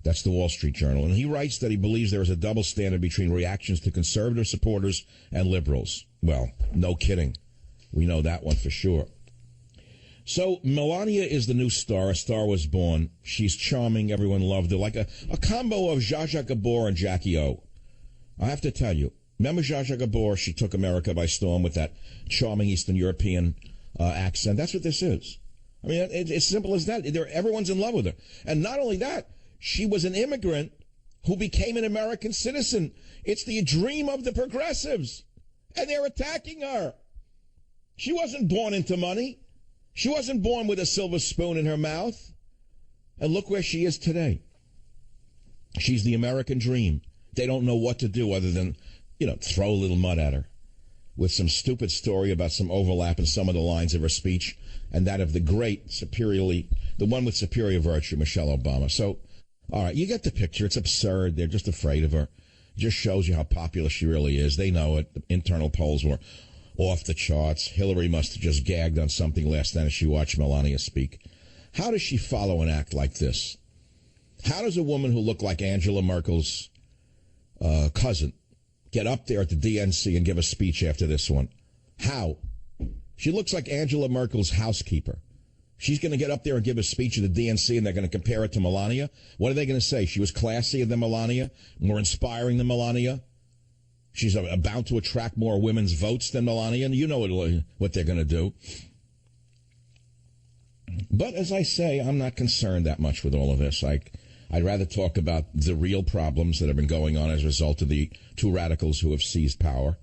That's the Wall Street Journal. And he writes that he believes there is a double standard between reactions to conservative supporters and liberals. Well, no kidding. We know that one for sure. So Melania is the new star. A star was born. She's charming. Everyone loved her. Like a combo of Zsa Zsa Gabor and Jackie O. I have to tell you, remember Zsa Zsa Gabor? She took America by storm with that charming Eastern European accent. That's what this is. I mean, it's simple as that. Everyone's in love with her. And not only that, she was an immigrant who became an American citizen. It's the dream of the progressives, and they're attacking her. She wasn't born into money. She wasn't born with a silver spoon in her mouth. And look where she is today. She's the American dream. They don't know what to do other than, throw a little mud at her with some stupid story about some overlap in some of the lines of her speech and that of the one with superior virtue, Michelle Obama. So, all right, you get the picture. It's absurd. They're just afraid of her. It just shows you how popular she really is. They know it. The internal polls were off the charts. Hillary must have just gagged on something last night as she watched Melania speak. How does she follow an act like this? How does a woman who looked like Angela Merkel's cousin get up there at the DNC and give a speech after this one? How? She looks like Angela Merkel's housekeeper. She's going to get up there and give a speech at the DNC, and they're going to compare it to Melania? What are they going to say? She was classier than Melania? More inspiring than Melania? She's about to attract more women's votes than Melania, and you know what they're going to do. But as I say, I'm not concerned that much with all of this. I'd rather talk about the real problems that have been going on as a result of the two radicals who have seized power.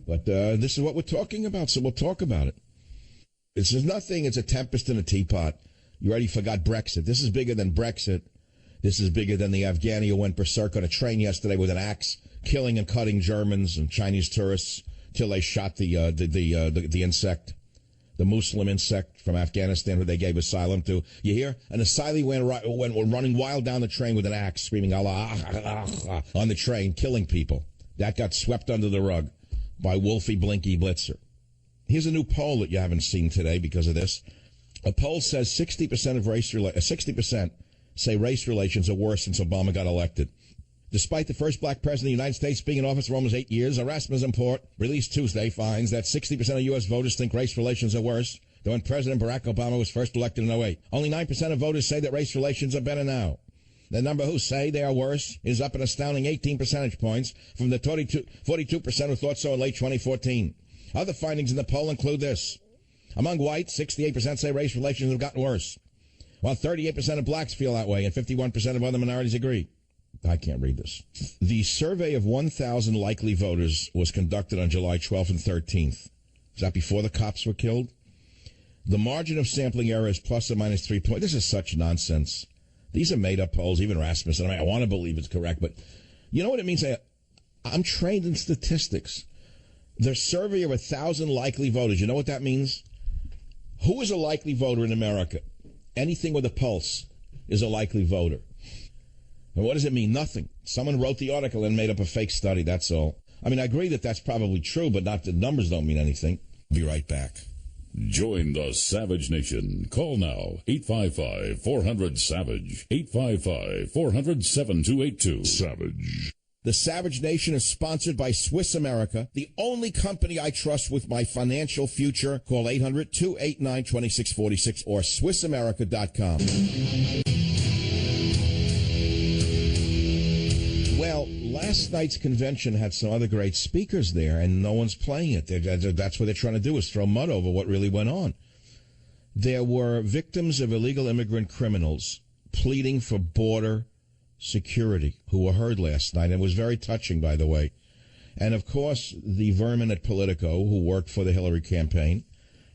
But this is what we're talking about, so we'll talk about it. This is nothing. It's a tempest in a teapot. You already forgot Brexit. This is bigger than Brexit. This is bigger than the Afghani who went berserk on a train yesterday with an axe, killing and cutting Germans and Chinese tourists till they shot the insect, the Muslim insect from Afghanistan who they gave asylum to. You hear? An asylee went running wild down the train with an axe, screaming Allah on the train, killing people. That got swept under the rug by Wolfie Blinky Blitzer. Here's a new poll that you haven't seen today because of this. A poll says 60% say race relations are worse since Obama got elected. Despite the first black president of the United States being in office for almost 8 years, a Rasmussen report released Tuesday finds that 60% of U.S. voters think race relations are worse than when President Barack Obama was first elected in 2008. Only 9% of voters say that race relations are better now. The number who say they are worse is up an astounding 18 percentage points from the 42% who thought so in late 2014. Other findings in the poll include this. Among whites, 68% say race relations have gotten worse, while 38% of blacks feel that way and 51% of other minorities agree. I can't read this. The survey of 1,000 likely voters was conducted on July 12th and 13th. Was that before the cops were killed? The margin of sampling error is plus or minus 3 points. This is such nonsense. These are made-up polls, even Rasmussen. I want to believe it's correct, but you know what it means? I'm trained in statistics. The survey of 1,000 likely voters, you know what that means? Who is a likely voter in America? Anything with a pulse is a likely voter. And what does it mean? Nothing. Someone wrote the article and made up a fake study, that's all. I mean, I agree that that's probably true, but not the numbers don't mean anything. Be right back. Join the Savage Nation. Call now, 855-400-SAVAGE, 855-400-7282. Savage. The Savage Nation is sponsored by Swiss America, the only company I trust with my financial future. Call 800-289-2646 or SwissAmerica.com. Well, last night's convention had some other great speakers there, and no one's playing it. That's what they're trying to do, is throw mud over what really went on. There were victims of illegal immigrant criminals pleading for border security who were heard last night, and it was very touching, by the way. And, of course, the vermin at Politico, who worked for the Hillary campaign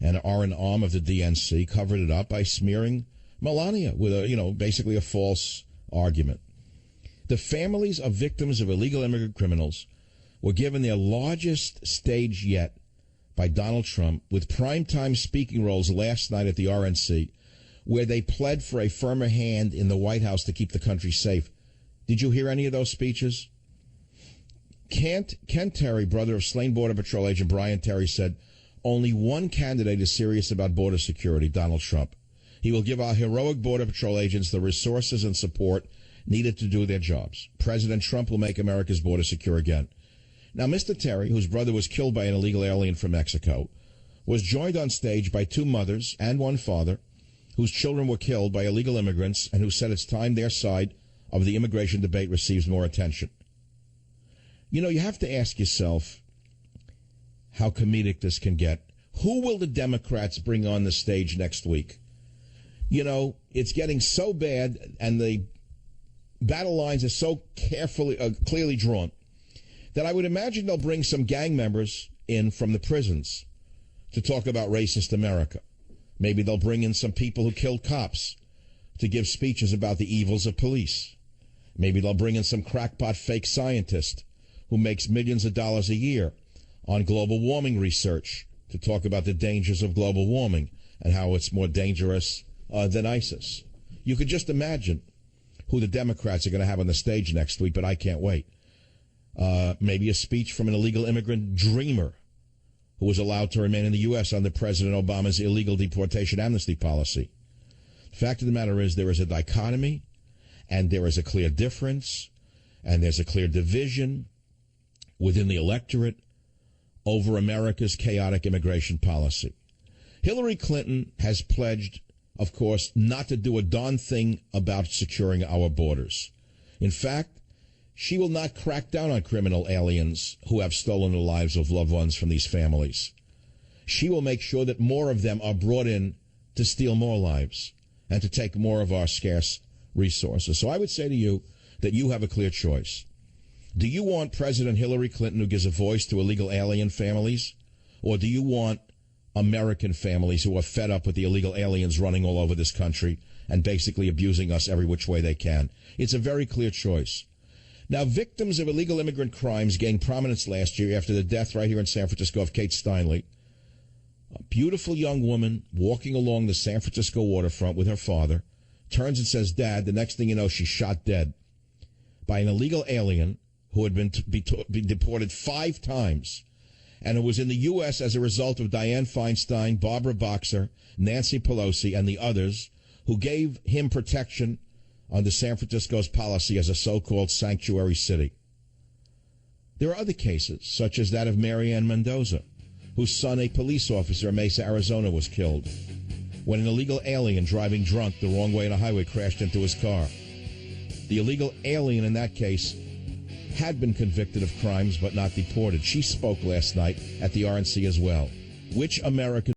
and are an arm of the DNC, covered it up by smearing Melania with basically a false argument. The families of victims of illegal immigrant criminals were given their largest stage yet by Donald Trump, with primetime speaking roles last night at the RNC, where they pled for a firmer hand in the White House to keep the country safe. Did you hear any of those speeches? Ken Terry, brother of slain Border Patrol agent Brian Terry, said, only one candidate is serious about border security, Donald Trump. He will give our heroic Border Patrol agents the resources and support needed to do their jobs. President Trump will make America's border secure again. Now, Mr. Terry, whose brother was killed by an illegal alien from Mexico, was joined on stage by two mothers and one father whose children were killed by illegal immigrants and who said it's time their side of the immigration debate receives more attention. You know, you have to ask yourself how comedic this can get. Who will the Democrats bring on the stage next week? You know, it's getting so bad, and the battle lines are so clearly drawn that I would imagine they'll bring some gang members in from the prisons to talk about racist America. Maybe they'll bring in some people who killed cops to give speeches about the evils of police. Maybe they'll bring in some crackpot fake scientist who makes millions of dollars a year on global warming research to talk about the dangers of global warming and how it's more dangerous than ISIS. You could just imagine who the Democrats are going to have on the stage next week, but I can't wait. Maybe a speech from an illegal immigrant dreamer who was allowed to remain in the U.S. under President Obama's illegal deportation amnesty policy. The fact of the matter is there is a dichotomy, and there is a clear difference, and there's a clear division within the electorate over America's chaotic immigration policy. Hillary Clinton has pledged, of course, not to do a darn thing about securing our borders. In fact, she will not crack down on criminal aliens who have stolen the lives of loved ones from these families. She will make sure that more of them are brought in to steal more lives and to take more of our scarce resources. So I would say to you that you have a clear choice. Do you want President Hillary Clinton who gives a voice to illegal alien families? Or do you want American families who are fed up with the illegal aliens running all over this country and basically abusing us every which way they can? It's a very clear choice. Now, victims of illegal immigrant crimes gained prominence last year after the death right here in San Francisco of Kate Steinle, a beautiful young woman walking along the San Francisco waterfront with her father, turns and says, "Dad," the next thing you know, she's shot dead by an illegal alien who had been deported 5 times and who was in the U.S. as a result of Dianne Feinstein, Barbara Boxer, Nancy Pelosi, and the others who gave him protection under San Francisco's policy as a so-called sanctuary city. There are other cases, such as that of Marianne Mendoza, whose son, a police officer in Mesa, Arizona, was killed when an illegal alien driving drunk the wrong way on a highway crashed into his car. The illegal alien in that case had been convicted of crimes but not deported. She spoke last night at the RNC as well. Which American